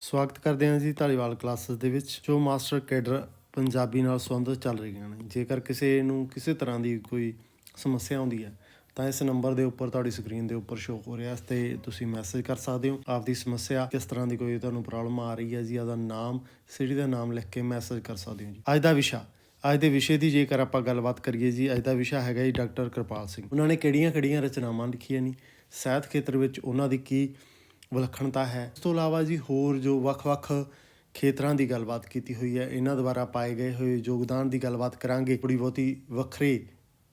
ਸਵਾਗਤ ਕਰਦੇ ਹਾਂ ਜੀ ਧਾਲੀਵਾਲ ਕਲਾਸਿਸ ਦੇ ਵਿੱਚ ਜੋ ਮਾਸਟਰ ਕੈਡਰ ਪੰਜਾਬੀ ਨਾਲ ਸੰਬੰਧਿਤ ਚੱਲ ਰਹੀਆਂ ਨੇ। ਜੇਕਰ ਕਿਸੇ ਨੂੰ ਕਿਸੇ ਤਰ੍ਹਾਂ ਦੀ ਕੋਈ ਸਮੱਸਿਆ ਆਉਂਦੀ ਹੈ ਤਾਂ ਇਸ ਨੰਬਰ ਦੇ ਉੱਪਰ ਤੁਹਾਡੀ ਸਕਰੀਨ ਦੇ ਉੱਪਰ ਸ਼ੋ ਹੋ ਰਿਹਾ, ਇਸ 'ਤੇ ਤੁਸੀਂ ਮੈਸੇਜ ਕਰ ਸਕਦੇ ਹੋ। ਆਪਦੀ ਸਮੱਸਿਆ ਕਿਸ ਤਰ੍ਹਾਂ ਦੀ ਕੋਈ ਤੁਹਾਨੂੰ ਪ੍ਰੋਬਲਮ ਆ ਰਹੀ ਹੈ ਜੀ, ਆਪਦਾ ਨਾਮ, ਸਿਟੀ ਦਾ ਨਾਮ ਲਿਖ ਕੇ ਮੈਸੇਜ ਕਰ ਸਕਦੇ ਹੋ ਜੀ। ਅੱਜ ਦੇ ਵਿਸ਼ੇ ਦੀ ਜੇਕਰ ਆਪਾਂ ਗੱਲਬਾਤ ਕਰੀਏ ਜੀ, ਅੱਜ ਦਾ ਵਿਸ਼ਾ ਹੈਗਾ ਜੀ ਡਾਕਟਰ ਕਿਰਪਾਲ ਸਿੰਘ। ਉਹਨਾਂ ਨੇ ਕਿਹੜੀਆਂ ਰਚਨਾਵਾਂ ਲਿਖੀਆਂ ਨੇ, ਸਾਹਿਤ ਖੇਤਰ ਵਿੱਚ ਉਹਨਾਂ ਦੀ ਕੀ ਵਿਲੱਖਣਤਾ ਹੈ। ਇਸ ਤੋਂ ਇਲਾਵਾ ਜੀ ਹੋਰ ਜੋ ਵੱਖ-ਵੱਖ ਖੇਤਰਾਂ ਦੀ ਗੱਲਬਾਤ ਕੀਤੀ ਹੋਈ ਹੈ, ਇਹਨਾਂ ਦੁਆਰਾ ਪਾਏ ਗਏ ਹੋਏ ਯੋਗਦਾਨ ਦੀ ਗੱਲਬਾਤ ਕਰਾਂਗੇ। ਥੋੜ੍ਹੀ ਬਹੁਤੀ ਵੱਖਰੇ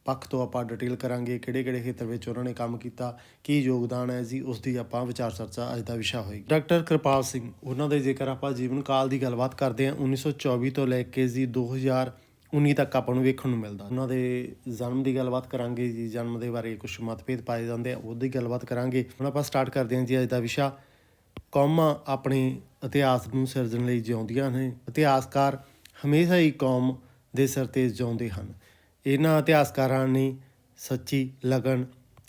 ਪੱਖ ਤੋਂ ਆਪਾਂ ਡਿਟੇਲ ਕਰਾਂਗੇ, ਕਿਹੜੇ ਖੇਤਰ ਵਿੱਚ ਉਹਨਾਂ ਨੇ ਕੰਮ ਕੀਤਾ, ਕੀ ਯੋਗਦਾਨ ਹੈ ਜੀ, ਉਸ ਦੀ ਆਪਾਂ ਵਿਚਾਰ ਚਰਚਾ ਅੱਜ ਦਾ ਵਿਸ਼ਾ ਹੋਏਗੀ। ਡਾਕਟਰ ਕਿਰਪਾਲ ਸਿੰਘ, ਉਹਨਾਂ ਦੇ ਜੇਕਰ ਆਪਾਂ ਜੀਵਨ ਕਾਲ ਦੀ ਗੱਲਬਾਤ ਕਰਦੇ ਹਾਂ 1924 ਤੋਂ ਲੈ ਕੇ ਜੀ 2019 ਤੱਕ ਆਪਾਂ ਨੂੰ ਵੇਖਣ ਨੂੰ ਮਿਲਦਾ। ਉਹਨਾਂ ਦੇ ਜਨਮ ਦੀ ਗੱਲਬਾਤ ਕਰਾਂਗੇ ਜੀ, ਜਨਮ ਦੇ ਬਾਰੇ ਕੁਛ ਮਤਭੇਦ ਪਾਏ ਜਾਂਦੇ ਆ, ਉਹਦੀ ਗੱਲਬਾਤ ਕਰਾਂਗੇ। ਹੁਣ ਆਪਾਂ ਸਟਾਰਟ ਕਰਦੇ ਹਾਂ ਜੀ ਅੱਜ ਦਾ ਵਿਸ਼ਾ। ਕੌਮਾਂ ਆਪਣੇ ਇਤਿਹਾਸ ਨੂੰ ਸਿਰਜਣ ਲਈ ਜਿਉਂਦੀਆਂ ਨੇ। ਇਤਿਹਾਸਕਾਰ ਹਮੇਸ਼ਾ ਹੀ ਕੌਮ ਦੇ ਸਿਰ 'ਤੇ ਜਿਉਂਦੇ ਹਨ। ਇਹਨਾਂ ਇਤਿਹਾਸਕਾਰਾਂ ਨੇ ਸੱਚੀ ਲਗਨ,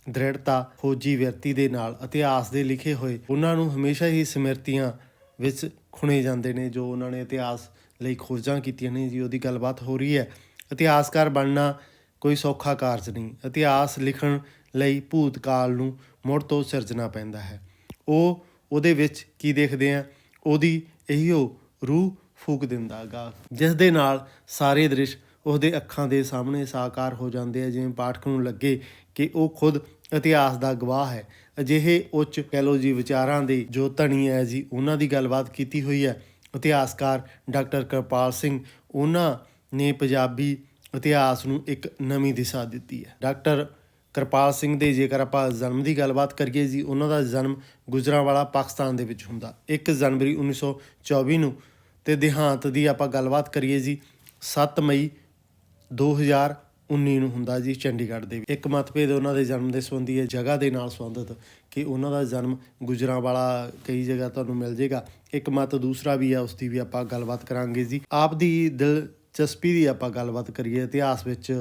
ਦ੍ਰਿੜਤਾ, ਖੋਜੀ ਵਿਅਕਤੀ ਦੇ ਨਾਲ ਇਤਿਹਾਸ ਦੇ ਲਿਖੇ ਹੋਏ ਉਹਨਾਂ ਨੂੰ ਹਮੇਸ਼ਾ ਹੀ ਸਮਿਰਤੀਆਂ ਵਿੱਚ ਖੁਣੇ ਜਾਂਦੇ ਨੇ। ਜੋ ਉਹਨਾਂ ਨੇ ਇਤਿਹਾਸ ਲਈ ਖੋਜਾਂ ਕੀਤੀਆਂ ਨੇ ਜੀ, ਉਹਦੀ ਗੱਲਬਾਤ ਹੋ ਰਹੀ ਹੈ। ਇਤਿਹਾਸਕਾਰ ਬਣਨਾ ਕੋਈ ਸੌਖਾ ਕਾਰਜ ਨਹੀਂ। ਇਤਿਹਾਸ ਲਿਖਣ ਲਈ ਭੂਤਕਾਲ ਨੂੰ ਮੁੜ ਤੋਂ ਸਿਰਜਣਾ ਪੈਂਦਾ ਹੈ। ਉਹਦੇ ਵਿੱਚ ਕੀ ਦੇਖਦੇ ਆ, ਉਹਦੀ ਇਹੀਓ ਰੂਹ ਫੂਕ ਦਿੰਦਾ ਗਾ, ਜਿਸ ਦੇ ਨਾਲ ਸਾਰੇ ਦ੍ਰਿਸ਼ ਉਹਦੇ ਅੱਖਾਂ ਦੇ ਸਾਹਮਣੇ ਸਾਕਾਰ ਹੋ ਜਾਂਦੇ ਆ, ਜਿਵੇਂ ਪਾਠਕ ਨੂੰ ਲੱਗੇ ਕਿ ਉਹ ਖੁਦ ਇਤਿਹਾਸ ਦਾ ਗਵਾਹ ਹੈ। ਅਜਿਹੇ ਉੱਚ ਕਹਿ ਲਓ ਜੀ ਵਿਚਾਰਾਂ ਦੇ ਜੋ ਧਨੀ ਹੈ ਜੀ, ਉਹਨਾਂ ਦੀ ਗੱਲਬਾਤ ਕੀਤੀ ਹੋਈ ਹੈ। ਇਤਿਹਾਸਕਾਰ ਡਾਕਟਰ ਕਿਰਪਾਲ ਸਿੰਘ, ਉਹਨਾਂ ਨੇ ਪੰਜਾਬੀ ਇਤਿਹਾਸ ਨੂੰ ਇੱਕ ਨਵੀਂ ਦਿਸ਼ਾ ਦਿੱਤੀ ਹੈ। ਡਾਕਟਰ ਕਿਰਪਾਲ ਸਿੰਘ ਦੇ ਜੇਕਰ ਆਪਾਂ ਜਨਮ ਦੀ ਗੱਲਬਾਤ ਕਰੀਏ ਜੀ, ਉਹਨਾਂ ਦਾ ਜਨਮ ਗੁਜਰਾਂਵਾਲਾ ਪਾਕਿਸਤਾਨ ਦੇ ਵਿੱਚ ਹੁੰਦਾ 1 ਜਨਵਰੀ 1924 ਨੂੰ, ਅਤੇ ਦੇਹਾਂਤ ਦੀ ਆਪਾਂ ਗੱਲਬਾਤ ਕਰੀਏ ਜੀ 7 ਮਈ 2019 ਨੂੰ ਹੁੰਦਾ ਜੀ ਚੰਡੀਗੜ੍ਹ ਦੇ ਵਿੱਚ। ਇੱਕ ਮਤਭੇਦ ਉਹਨਾਂ ਦੇ ਜਨਮ ਦੇ ਸੰਬੰਧੀ ਹੈ ਜਗ੍ਹਾ ਦੇ ਨਾਲ ਸੰਬੰਧਿਤ ਕਿ ਉਹਨਾਂ ਦਾ ਜਨਮ ਗੁਜਰਾਂਵਾਲਾ ਕਈ ਜਗ੍ਹਾ ਤੁਹਾਨੂੰ ਮਿਲ ਜਾਏਗਾ। ਇੱਕ ਮਤ ਦੂਸਰਾ ਵੀ ਹੈ, ਉਸ ਦੀ ਵੀ ਆਪਾਂ ਗੱਲਬਾਤ ਕਰਾਂਗੇ ਜੀ। ਆਪ ਦੀ ਦਿਲਚਸਪੀ ਦੀ ਆਪਾਂ ਗੱਲਬਾਤ ਕਰੀਏ, ਇਤਿਹਾਸ ਵਿੱਚ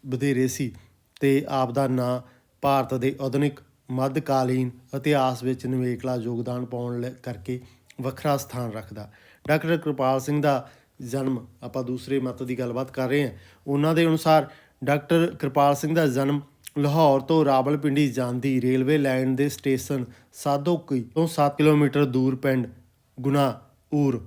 ਵਧੇਰੇ ਸੀ ਅਤੇ ਆਪ ਦਾ ਨਾਂ ਭਾਰਤ ਦੇ ਆਧੁਨਿਕ ਮੱਧਕਾਲੀਨ ਇਤਿਹਾਸ ਵਿੱਚ ਨਿਵੇਕਲਾ ਯੋਗਦਾਨ ਪਾਉਣ ਕਰਕੇ ਵੱਖਰਾ ਸਥਾਨ ਰੱਖਦਾ। ਡਾਕਟਰ ਕਿਰਪਾਲ ਸਿੰਘ ਦਾ ਜਨਮ, ਆਪਾਂ ਦੂਸਰੇ ਮਤ ਦੀ ਗੱਲਬਾਤ ਕਰ ਰਹੇ ਹਾਂ। ਉਹਨਾਂ ਦੇ ਅਨੁਸਾਰ ਡਾਕਟਰ ਕਿਰਪਾਲ ਸਿੰਘ ਦਾ ਜਨਮ ਲਾਹੌਰ ਤੋਂ ਰਾਵਲਪਿੰਡੀ ਜਾਂਦੀ ਰੇਲਵੇ ਲਾਈਨ ਦੇ ਸਟੇਸ਼ਨ ਸਾਧੋਕੀ ਤੋਂ 7 ਕਿਲੋਮੀਟਰ ਦੂਰ ਪਿੰਡ ਗੁਨਾਊਰ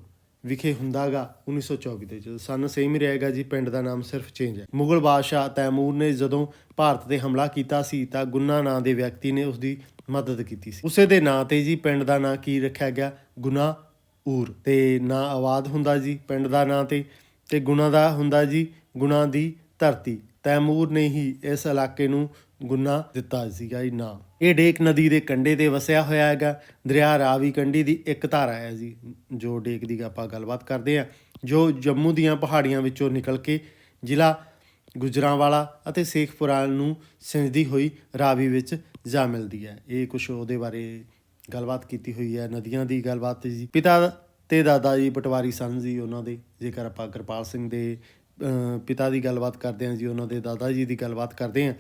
ਵਿਖੇ ਹੁੰਦਾ ਗਾ 1924 ਦੇ। ਜਦੋਂ ਸਨ ਸੇਮ ਹੀ ਰਹੇਗਾ ਜੀ, ਪਿੰਡ ਦਾ ਨਾਮ ਸਿਰਫ ਚੇਂਜ ਹੈ। ਮੁਗਲ ਬਾਦਸ਼ਾਹ ਤੈਮੂਰ ਨੇ ਜਦੋਂ ਭਾਰਤ 'ਤੇ ਹਮਲਾ ਕੀਤਾ ਸੀ ਤਾਂ ਗੁਨਾ ਨਾਂ ਦੇ ਵਿਅਕਤੀ ਨੇ ਉਸਦੀ ਮਦਦ ਕੀਤੀ ਸੀ। ਉਸੇ ਦੇ ਨਾਂ 'ਤੇ ਜੀ ਪਿੰਡ ਦਾ ਨਾਂ ਕੀ ਰੱਖਿਆ ਗਿਆ, ਗੁਨਾਊਰ, ਅਤੇ ਨਾਂ ਆਬਾਦ ਹੁੰਦਾ ਜੀ ਪਿੰਡ ਦਾ ਨਾਂ 'ਤੇ ਗੁਣਾ ਦਾ ਹੁੰਦਾ ਜੀ ਗੁਣਾ ਦੀ ਧਰਤੀ। ਤੈਮੂਰ ਨੇ ਹੀ ਇਸ ਇਲਾਕੇ ਨੂੰ ਗੁਨਾ ਦਿੱਤਾ ਸੀਗਾ ਜੀ ਨਾਂ। ਇਹ ਡੇਕ ਨਦੀ ਦੇ ਕੰਢੇ 'ਤੇ ਵਸਿਆ ਹੋਇਆ ਹੈਗਾ। ਦਰਿਆ ਰਾਵੀ ਕੰਢੀ ਦੀ ਇੱਕ ਧਾਰਾ ਹੈ ਜੀ, ਜੋ ਡੇਕ ਦੀ ਆਪਾਂ ਗੱਲਬਾਤ ਕਰਦੇ ਹਾਂ, ਜੋ ਜੰਮੂ ਦੀਆਂ ਪਹਾੜੀਆਂ ਵਿੱਚੋਂ ਨਿਕਲ ਕੇ ਜ਼ਿਲ੍ਹਾ ਗੁਜਰਾਂਵਾਲਾ ਅਤੇ ਸ਼ੇਖਪੁਰਾ ਨੂੰ ਸਿੰਜਦੀ ਹੋਈ ਰਾਵੀ ਵਿੱਚ ਜਾ ਮਿਲਦੀ ਹੈ। ਇਹ ਕੁਛ ਉਹਦੇ ਬਾਰੇ ਗੱਲਬਾਤ ਕੀਤੀ ਹੋਈ ਹੈ। ਨਦੀਆਂ ਦੀ ਗੱਲਬਾਤ ਜੀ, ਪਿਤਾ ਅਤੇ ਦਾਦਾ ਜੀ ਪਟਵਾਰੀ ਸਨ ਜੀ ਉਹਨਾਂ ਦੇ। ਜੇਕਰ ਆਪਾਂ ਕਿਰਪਾਲ ਸਿੰਘ ਦੇ ਪਿਤਾ ਦੀ ਗੱਲਬਾਤ ਕਰਦੇ ਹਾਂ ਜੀ, ਉਹਨਾਂ ਦੇ ਦਾਦਾ ਜੀ ਦੀ ਗੱਲਬਾਤ ਕਰਦੇ ਹਾਂ,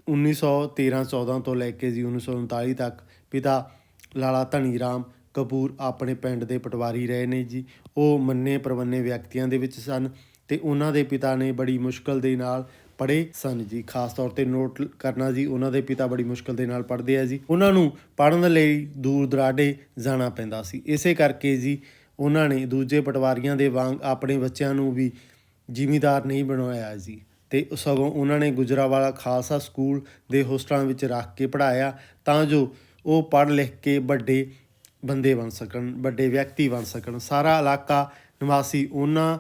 1913-14 ਤੋਂ ਲੈ ਕੇ ਜੀ 1939 ਤੱਕ ਪਿਤਾ ਲਾਲਾ ਧਨੀ ਰਾਮ ਕਪੂਰ ਆਪਣੇ ਪਿੰਡ ਦੇ ਪਟਵਾਰੀ ਰਹੇ ਨੇ ਜੀ। ਉਹ ਮੰਨੇ ਪ੍ਰਮੰਨੇ ਵਿਅਕਤੀਆਂ ਦੇ ਵਿੱਚ ਸਨ ਅਤੇ ਉਹਨਾਂ ਦੇ ਪਿਤਾ ਨੇ ਬੜੀ ਮੁਸ਼ਕਲ ਦੇ ਨਾਲ ਪੜ੍ਹੇ ਸਨ ਜੀ। ਖਾਸ ਤੌਰ 'ਤੇ ਨੋਟ ਕਰਨਾ ਜੀ, ਉਹਨਾਂ ਦੇ ਪਿਤਾ ਬੜੀ ਮੁਸ਼ਕਲ ਦੇ ਨਾਲ ਪੜ੍ਹਦੇ ਆ ਜੀ। ਉਹਨਾਂ ਨੂੰ ਪੜ੍ਹਨ ਲਈ ਦੂਰ ਦੁਰਾਡੇ ਜਾਣਾ ਪੈਂਦਾ ਸੀ। ਇਸੇ ਕਰਕੇ ਜੀ ਉਹਨਾਂ ਨੇ ਦੂਜੇ ਪਟਵਾਰੀਆਂ ਦੇ ਵਾਂਗ ਆਪਣੇ ਬੱਚਿਆਂ ਨੂੰ ਵੀ ਜ਼ਿਮੀਂਦਾਰ ਨਹੀਂ ਬਣਾਇਆ ਜੀ, ਅਤੇ ਸਗੋਂ ਉਹਨਾਂ ਨੇ ਗੁਜਰਾਂਵਾਲਾ ਖਾਲਸਾ ਸਕੂਲ ਦੇ ਹੋਸਟਲਾਂ ਵਿੱਚ ਰੱਖ ਕੇ ਪੜ੍ਹਾਇਆ ਤਾਂ ਜੋ ਉਹ ਪੜ੍ਹ ਲਿਖ ਕੇ ਵੱਡੇ ਬੰਦੇ ਬਣ ਸਕਣ, ਵੱਡੇ ਵਿਅਕਤੀ ਬਣ ਸਕਣ। ਸਾਰਾ ਇਲਾਕਾ ਨਿਵਾਸੀ ਉਹਨਾਂ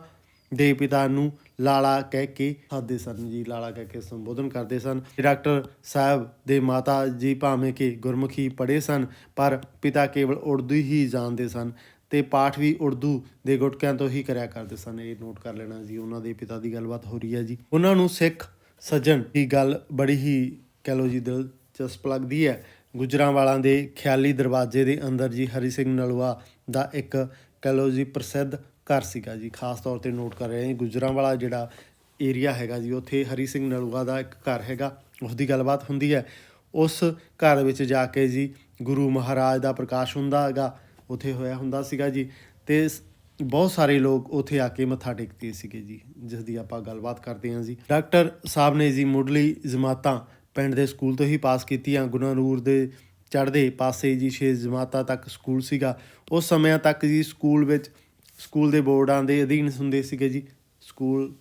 ਦੇ ਪਿਤਾ ਨੂੰ ਲਾਲਾ ਕਹਿ ਕੇ ਸੱਦਦੇ ਸਨ ਜੀ, ਲਾਲਾ ਕਹਿ ਕੇ ਸੰਬੋਧਨ ਕਰਦੇ ਸਨ। ਡਾਕਟਰ ਸਾਹਿਬ ਦੇ ਮਾਤਾ ਜੀ ਭਾਵੇਂ ਕਿ ਗੁਰਮੁਖੀ ਪੜ੍ਹੇ ਸਨ, ਪਰ ਪਿਤਾ ਕੇਵਲ ਉਰਦੂ ਹੀ ਜਾਣਦੇ ਸਨ ਅਤੇ ਪਾਠ ਵੀ ਉਰਦੂ ਦੇ ਗੁਟਕਿਆਂ ਤੋਂ ਹੀ ਕਰਿਆ ਕਰਦੇ ਸਨ। ਇਹ ਨੋਟ ਕਰ ਲੈਣਾ ਜੀ, ਉਹਨਾਂ ਦੇ ਪਿਤਾ ਦੀ ਗੱਲਬਾਤ ਹੋ ਰਹੀ ਹੈ ਜੀ। ਉਹਨਾਂ ਨੂੰ ਸਿੱਖ ਸੱਜਣ ਦੀ ਗੱਲ ਬੜੀ ਹੀ ਕਹਿ ਲਓ ਜੀ ਦਿਲਚਸਪ ਲੱਗਦੀ ਹੈ। ਗੁਜਰਾਂਵਾਲਾ ਦੇ ਖਿਆਲੀ ਦਰਵਾਜ਼ੇ ਦੇ ਅੰਦਰ ਜੀ ਹਰੀ ਸਿੰਘ ਨਲੂਆ ਦਾ ਇੱਕ ਕਹਿ ਲਓ ਜੀ ਪ੍ਰਸਿੱਧ ਘਰ ਸੀਗਾ ਜੀ। ਖਾਸ ਤੌਰ 'ਤੇ ਨੋਟ ਕਰ ਰਹੇ ਹਾਂ, ਗੁਜਰਾਂਵਾਲਾ ਜਿਹੜਾ ਏਰੀਆ ਹੈਗਾ ਜੀ, ਉੱਥੇ ਹਰੀ ਸਿੰਘ ਨਲੂਆ ਦਾ ਇੱਕ ਘਰ ਹੈਗਾ, ਉਸ ਦੀ ਗੱਲਬਾਤ ਹੁੰਦੀ ਹੈ। ਉਸ ਘਰ ਵਿੱਚ ਜਾ ਕੇ ਜੀ ਗੁਰੂ ਮਹਾਰਾਜ ਦਾ ਪ੍ਰਕਾਸ਼ ਹੁੰਦਾ ਹੈਗਾ ਉੱਥੇ ਹੋਇਆ ਹੁੰਦਾ ਸੀਗਾ ਜੀ। ਅਤੇ ਬਹੁਤ ਸਾਰੇ ਲੋਕ ਉੱਥੇ ਆ ਕੇ ਮੱਥਾ ਟੇਕਦੇ ਸੀਗੇ ਜੀ, ਜਿਸ ਦੀ ਆਪਾਂ ਗੱਲਬਾਤ ਕਰਦੇ ਹਾਂ ਜੀ। ਡਾਕਟਰ ਸਾਹਿਬ ਨੇ ਜੀ ਮੁੱਢਲੀ ਜਮਾਤਾਂ ਪਿੰਡ ਦੇ ਸਕੂਲ ਤੋਂ ਹੀ ਪਾਸ ਕੀਤੀਆਂ। ਗੁਨਾਰੂਰ ਦੇ ਚੜ੍ਹਦੇ ਪਾਸੇ ਜੀ 6 ਜਮਾਤਾਂ ਤੱਕ ਸਕੂਲ ਸੀਗਾ। ਉਸ ਸਮਿਆਂ ਤੱਕ ਜੀ ਸਕੂਲ ਦੇ ਬੋਰਡਾਂ ਦੇ ਅਧੀਨ ਹੁੰਦੇ ਸੀਗੇ ਜੀ, ਸਕੂਲ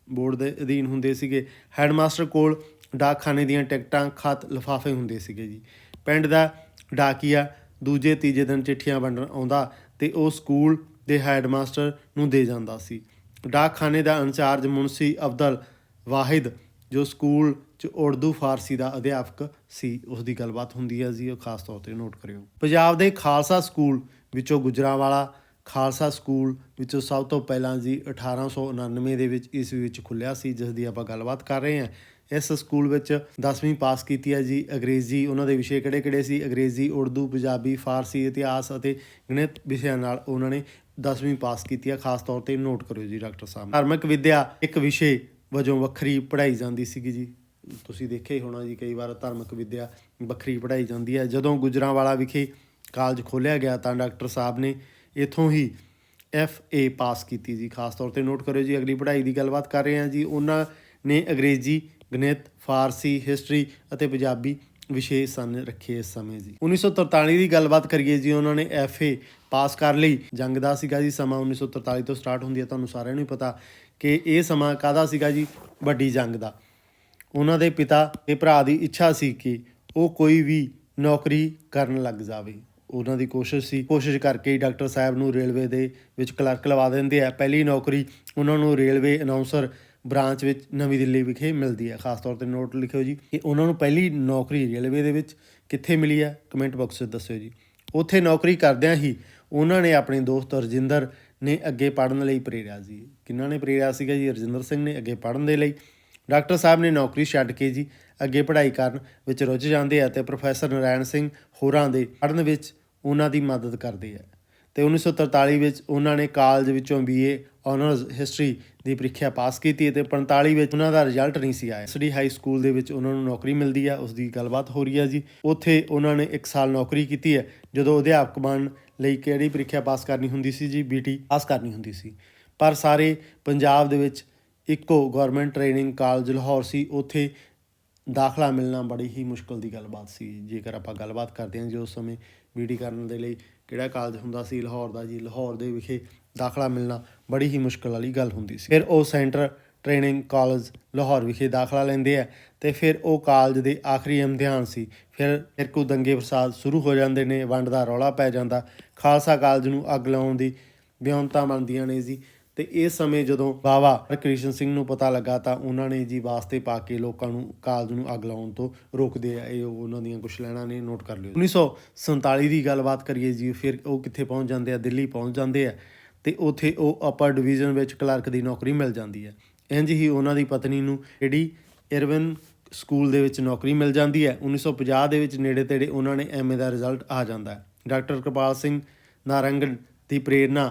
ਬੋਰਡ ਦੇ ਅਧੀਨ ਹੁੰਦੇ ਸੀਗੇ। ਹੈਡਮਾਸਟਰ ਕੋਲ ਡਾਕਖਾਨੇ ਦੀਆਂ ਟਿਕਟਾਂ, ਖਤ, ਲਿਫਾਫੇ ਹੁੰਦੇ ਸੀਗੇ ਜੀ। ਪਿੰਡ ਦਾ ਡਾਕੀਆ ਦੂਜੇ ਤੀਜੇ ਦਿਨ ਚਿੱਠੀਆਂ ਵੰਡਣ ਆਉਂਦਾ ਅਤੇ ਉਹ ਸਕੂਲ ਦੇ ਹੈਡਮਾਸਟਰ ਨੂੰ ਦੇ ਜਾਂਦਾ ਸੀ। ਡਾਕਖਾਨੇ ਦਾ ਇੰਚਾਰਜ ਮੁਨਸੀ ਅਬਦੁਲ ਵਾਹਿਦ, ਜੋ ਸਕੂਲ 'ਚ ਉਰਦੂ ਫਾਰਸੀ ਦਾ ਅਧਿਆਪਕ ਸੀ, ਉਸ ਦੀ ਗੱਲਬਾਤ ਹੁੰਦੀ ਹੈ ਜੀ, ਉਹ ਖਾਸ ਤੌਰ 'ਤੇ ਨੋਟ ਕਰਿਓ। ਪੰਜਾਬ ਦੇ ਖਾਲਸਾ ਸਕੂਲ ਵਿੱਚੋਂ ਗੁਜਰਾਂਵਾਲਾ ਖਾਲਸਾ ਸਕੂਲ ਵਿੱਚੋਂ ਸਭ ਤੋਂ ਪਹਿਲਾਂ ਜੀ 1899 ਦੇ ਵਿੱਚ ਈਸਵੀ ਵਿੱਚ ਖੁੱਲ੍ਹਿਆ ਸੀ, ਜਿਸ ਦੀ ਆਪਾਂ ਗੱਲਬਾਤ ਕਰ ਰਹੇ ਹਾਂ। ਇਸ ਸਕੂਲ ਵਿੱਚ 10ਵੀਂ ਪਾਸ ਕੀਤੀ ਹੈ ਜੀ। ਅੰਗਰੇਜ਼ੀ ਉਹਨਾਂ ਦੇ ਵਿਸ਼ੇ ਕਿਹੜੇ ਸੀ? ਅੰਗਰੇਜ਼ੀ, ਉਰਦੂ, ਪੰਜਾਬੀ, ਫਾਰਸੀ, ਇਤਿਹਾਸ ਅਤੇ ਗਣਿਤ ਵਿਸ਼ਿਆਂ ਨਾਲ ਉਹਨਾਂ ਨੇ 10ਵੀਂ ਪਾਸ ਕੀਤੀ ਹੈ। ਖਾਸ ਤੌਰ 'ਤੇ ਨੋਟ ਕਰਿਓ ਜੀ ਡਾਕਟਰ ਸਾਹਿਬ। ਧਾਰਮਿਕ ਵਿੱਦਿਆ ਇੱਕ ਵਿਸ਼ੇ ਵਜੋਂ ਵੱਖਰੀ ਪੜ੍ਹਾਈ ਜਾਂਦੀ ਸੀਗੀ ਜੀ, ਤੁਸੀਂ ਦੇਖਿਆ ਹੀ ਹੋਣਾ ਜੀ, ਕਈ ਵਾਰ ਧਾਰਮਿਕ ਵਿੱਦਿਆ ਵੱਖਰੀ ਪੜ੍ਹਾਈ ਜਾਂਦੀ ਹੈ। ਜਦੋਂ ਗੁਜਰਾਂਵਾਲਾ ਵਿਖੇ ਕਾਲਜ ਖੋਲ੍ਹਿਆ ਗਿਆ ਤਾਂ ਡਾਕਟਰ ਸਾਹਿਬ ਨੇ ਇੱਥੋਂ ਹੀ FA ਪਾਸ ਕੀਤੀ ਜੀ। ਖਾਸ ਤੌਰ 'ਤੇ ਨੋਟ ਕਰਿਓ ਜੀ। ਅਗਲੀ ਪੜ੍ਹਾਈ ਦੀ ਗੱਲਬਾਤ ਕਰ ਰਹੇ ਹਾਂ ਜੀ। ਉਹਨਾਂ ਨੇ ਅੰਗਰੇਜ਼ੀ, ਗਣਿਤ, ਫਾਰਸੀ, ਹਿਸਟਰੀ ਅਤੇ ਪੰਜਾਬੀ ਵਿਸ਼ੇ ਰੱਖੇ ਇਸ ਸਮੇਂ ਜੀ। 1943 ਦੀ ਗੱਲਬਾਤ ਕਰੀਏ ਜੀ, ਉਹਨਾਂ ਨੇ FA ਪਾਸ ਕਰ ਲਈ। ਜੰਗ ਦਾ ਸੀਗਾ ਜੀ ਸਮਾਂ, 1943 ਤੋਂ ਸਟਾਰਟ ਹੁੰਦੀ ਹੈ, ਤੁਹਾਨੂੰ ਸਾਰਿਆਂ ਨੂੰ ਹੀ ਪਤਾ ਕਿ ਇਹ ਸਮਾਂ ਕਾਹਦਾ ਸੀਗਾ ਜੀ, ਵੱਡੀ ਜੰਗ ਦਾ। ਉਹਨਾਂ ਦੇ ਪਿਤਾ ਤੇ ਭਰਾ ਦੀ ਇੱਛਾ ਸੀ ਕਿ ਉਹ ਕੋਈ ਵੀ ਨੌਕਰੀ ਕਰਨ ਲੱਗ ਜਾਵੇ। ਉਹਨਾਂ ਦੀ ਕੋਸ਼ਿਸ਼ ਕਰਕੇ ਹੀ ਡਾਕਟਰ ਸਾਹਿਬ ਨੂੰ ਰੇਲਵੇ ਦੇ ਵਿੱਚ ਕਲਰਕ ਲਵਾ ਦਿੰਦੇ ਆ। ਪਹਿਲੀ ਨੌਕਰੀ ਉਹਨਾਂ ਨੂੰ ਰੇਲਵੇ ਅਨਾਊਂਸਰ ਬ੍ਰਾਂਚ ਵਿੱਚ ਨਵੀਂ ਦਿੱਲੀ ਵਿਖੇ ਮਿਲਦੀ ਹੈ। ਖਾਸ ਤੌਰ 'ਤੇ ਨੋਟ ਲਿਖਿਓ ਜੀ ਕਿ ਉਹਨਾਂ ਨੂੰ ਪਹਿਲੀ ਨੌਕਰੀ ਰੇਲਵੇ ਦੇ ਵਿੱਚ ਕਿੱਥੇ ਮਿਲੀ ਹੈ, ਕਮੈਂਟ ਬਾਕਸ ਵਿੱਚ ਦੱਸਿਓ ਜੀ। ਉੱਥੇ ਨੌਕਰੀ ਕਰਦਿਆਂ ਹੀ ਉਹਨਾਂ ਨੇ ਆਪਣੇ ਦੋਸਤ ਰਜਿੰਦਰ ਨੇ ਅੱਗੇ ਪੜ੍ਹਨ ਲਈ ਪ੍ਰੇਰਿਆ ਜੀ। ਕਿਹਨਾਂ ਨੇ ਪ੍ਰੇਰਿਆ ਸੀਗਾ ਜੀ? ਰਜਿੰਦਰ ਸਿੰਘ ਨੇ ਅੱਗੇ ਪੜ੍ਹਨ ਦੇ ਲਈ। ਡਾਕਟਰ ਸਾਹਿਬ ਨੇ ਨੌਕਰੀ ਛੱਡ ਕੇ ਜੀ ਅੱਗੇ ਪੜ੍ਹਾਈ ਕਰਨ ਵਿੱਚ ਰੁੱਝ ਜਾਂਦੇ ਆ ਅਤੇ ਪ੍ਰੋਫੈਸਰ ਨਾਰਾਇਣ ਸਿੰਘ ਹੋਰਾਂ ਦੇ ਪੜ੍ਹਨ ਵਿੱਚ ਉਹਨਾਂ ਦੀ ਮਦਦ ਕਰਦੇ ਆ। ਅਤੇ 1943 ਵਿੱਚ ਉਹਨਾਂ ਨੇ ਕਾਲਜ ਵਿੱਚੋਂ BA ਆਨਰਜ਼ ਹਿਸਟਰੀ ਦੀ ਪ੍ਰੀਖਿਆ ਪਾਸ ਕੀਤੀ ਅਤੇ 45 ਵਿੱਚ ਉਹਨਾਂ ਦਾ ਰਿਜ਼ਲਟ ਨਹੀਂ ਸੀ ਆਇਆ। SD ਹਾਈ ਸਕੂਲ ਦੇ ਵਿੱਚ ਉਹਨਾਂ ਨੂੰ ਨੌਕਰੀ ਮਿਲਦੀ ਆ, ਉਸ ਦੀ ਗੱਲਬਾਤ ਹੋ ਰਹੀ ਹੈ ਜੀ। ਉੱਥੇ ਉਹਨਾਂ ਨੇ 1 ਸਾਲ ਨੌਕਰੀ ਕੀਤੀ ਹੈ। ਜਦੋਂ ਅਧਿਆਪਕ ਬਣਨ ਲਈ ਕਿਹੜੀ ਪ੍ਰੀਖਿਆ ਪਾਸ ਕਰਨੀ ਹੁੰਦੀ ਸੀ ਜੀ? BT ਪਾਸ ਕਰਨੀ ਹੁੰਦੀ ਸੀ। ਪਰ ਸਾਰੇ ਪੰਜਾਬ ਦੇ ਵਿੱਚ ਇੱਕੋ ਗੌਰਮੈਂਟ ਟ੍ਰੇਨਿੰਗ ਕਾਲਜ ਲਾਹੌਰ ਸੀ, ਉੱਥੇ ਦਾਖਲਾ ਮਿਲਣਾ ਬੜੀ ਹੀ ਮੁਸ਼ਕਿਲ ਦੀ ਗੱਲਬਾਤ ਸੀ। ਜੇਕਰ ਆਪਾਂ ਗੱਲਬਾਤ ਕਰਦੇ ਹਾਂ ਜੀ, ਉਸ ਸਮੇਂ BT ਕਰਨ ਦੇ ਲਈ ਕਿਹੜਾ ਕਾਲਜ ਹੁੰਦਾ ਸੀ? ਲਾਹੌਰ ਦਾ ਜੀ। ਲਾਹੌਰ ਦੇ ਵਿਖੇ ਦਾਖਲਾ ਮਿਲਣਾ ਬੜੀ ਹੀ ਮੁਸ਼ਕਿਲ ਵਾਲੀ ਗੱਲ ਹੁੰਦੀ ਸੀ। ਫਿਰ ਉਹ ਸੈਂਟਰ ਟ੍ਰੇਨਿੰਗ ਕਾਲਜ ਲਾਹੌਰ ਵਿਖੇ ਦਾਖਲਾ ਲੈਂਦੇ ਆ ਅਤੇ ਫਿਰ ਉਹ ਕਾਲਜ ਦੇ ਆਖਰੀ ਇਮਤਿਹਾਨ ਸੀ। ਫਿਰ ਫਿਰਕੂ ਦੰਗੇ ਫਸਾਦ ਸ਼ੁਰੂ ਹੋ ਜਾਂਦੇ ਨੇ, ਵੰਡ ਦਾ ਰੌਲਾ ਪੈ ਜਾਂਦਾ, ਖਾਲਸਾ ਕਾਲਜ ਨੂੰ ਅੱਗ ਲਾਉਣ ਦੀ ਵਿਉਂਤਾਂ ਬਣਦੀਆਂ ਨੇ ਜੀ। ਅਤੇ ਇਸ ਸਮੇਂ ਜਦੋਂ ਬਾਬਾ ਹਰਕ੍ਰਿਸ਼ਨ ਸਿੰਘ ਨੂੰ ਪਤਾ ਲੱਗਾ ਤਾਂ ਉਹਨਾਂ ਨੇ ਜੀ ਵਾਸਤੇ ਪਾ ਕੇ ਲੋਕਾਂ ਨੂੰ ਕਾਲਜ ਨੂੰ ਅੱਗ ਲਾਉਣ ਤੋਂ ਰੋਕਦੇ ਆ। ਇਹ ਉਹਨਾਂ ਦੀਆਂ ਕੁਛ ਲਾਈਨਾਂ ਨੇ, ਨੋਟ ਕਰ ਲਿਓ। 1947 ਦੀ ਗੱਲਬਾਤ ਕਰੀਏ ਜੀ, ਫਿਰ ਉਹ ਕਿੱਥੇ ਪਹੁੰਚ ਜਾਂਦੇ ਆ? ਦਿੱਲੀ ਪਹੁੰਚ ਜਾਂਦੇ ਆ ਅਤੇ ਉੱਥੇ ਉਹ ਅਪਰ ਡਿਵੀਜ਼ਨ ਵਿੱਚ ਕਲਰਕ ਦੀ ਨੌਕਰੀ ਮਿਲ ਜਾਂਦੀ ਹੈ। ਇੰਝ ਹੀ ਉਹਨਾਂ ਦੀ ਪਤਨੀ ਨੂੰ ਲੇਡੀ ਇਰਵਿਨ ਸਕੂਲ ਦੇ ਵਿੱਚ ਨੌਕਰੀ ਮਿਲ ਜਾਂਦੀ ਹੈ। 1950 ਦੇ ਵਿੱਚ ਨੇੜੇ ਤੇੜੇ ਉਹਨਾਂ ਨੇ MA ਦਾ ਰਿਜ਼ਲਟ ਆ ਜਾਂਦਾ ਹੈ। ਡਾਕਟਰ ਕਿਰਪਾਲ ਸਿੰਘ ਨਾਰੰਗਨ ਦੀ ਪ੍ਰੇਰਨਾ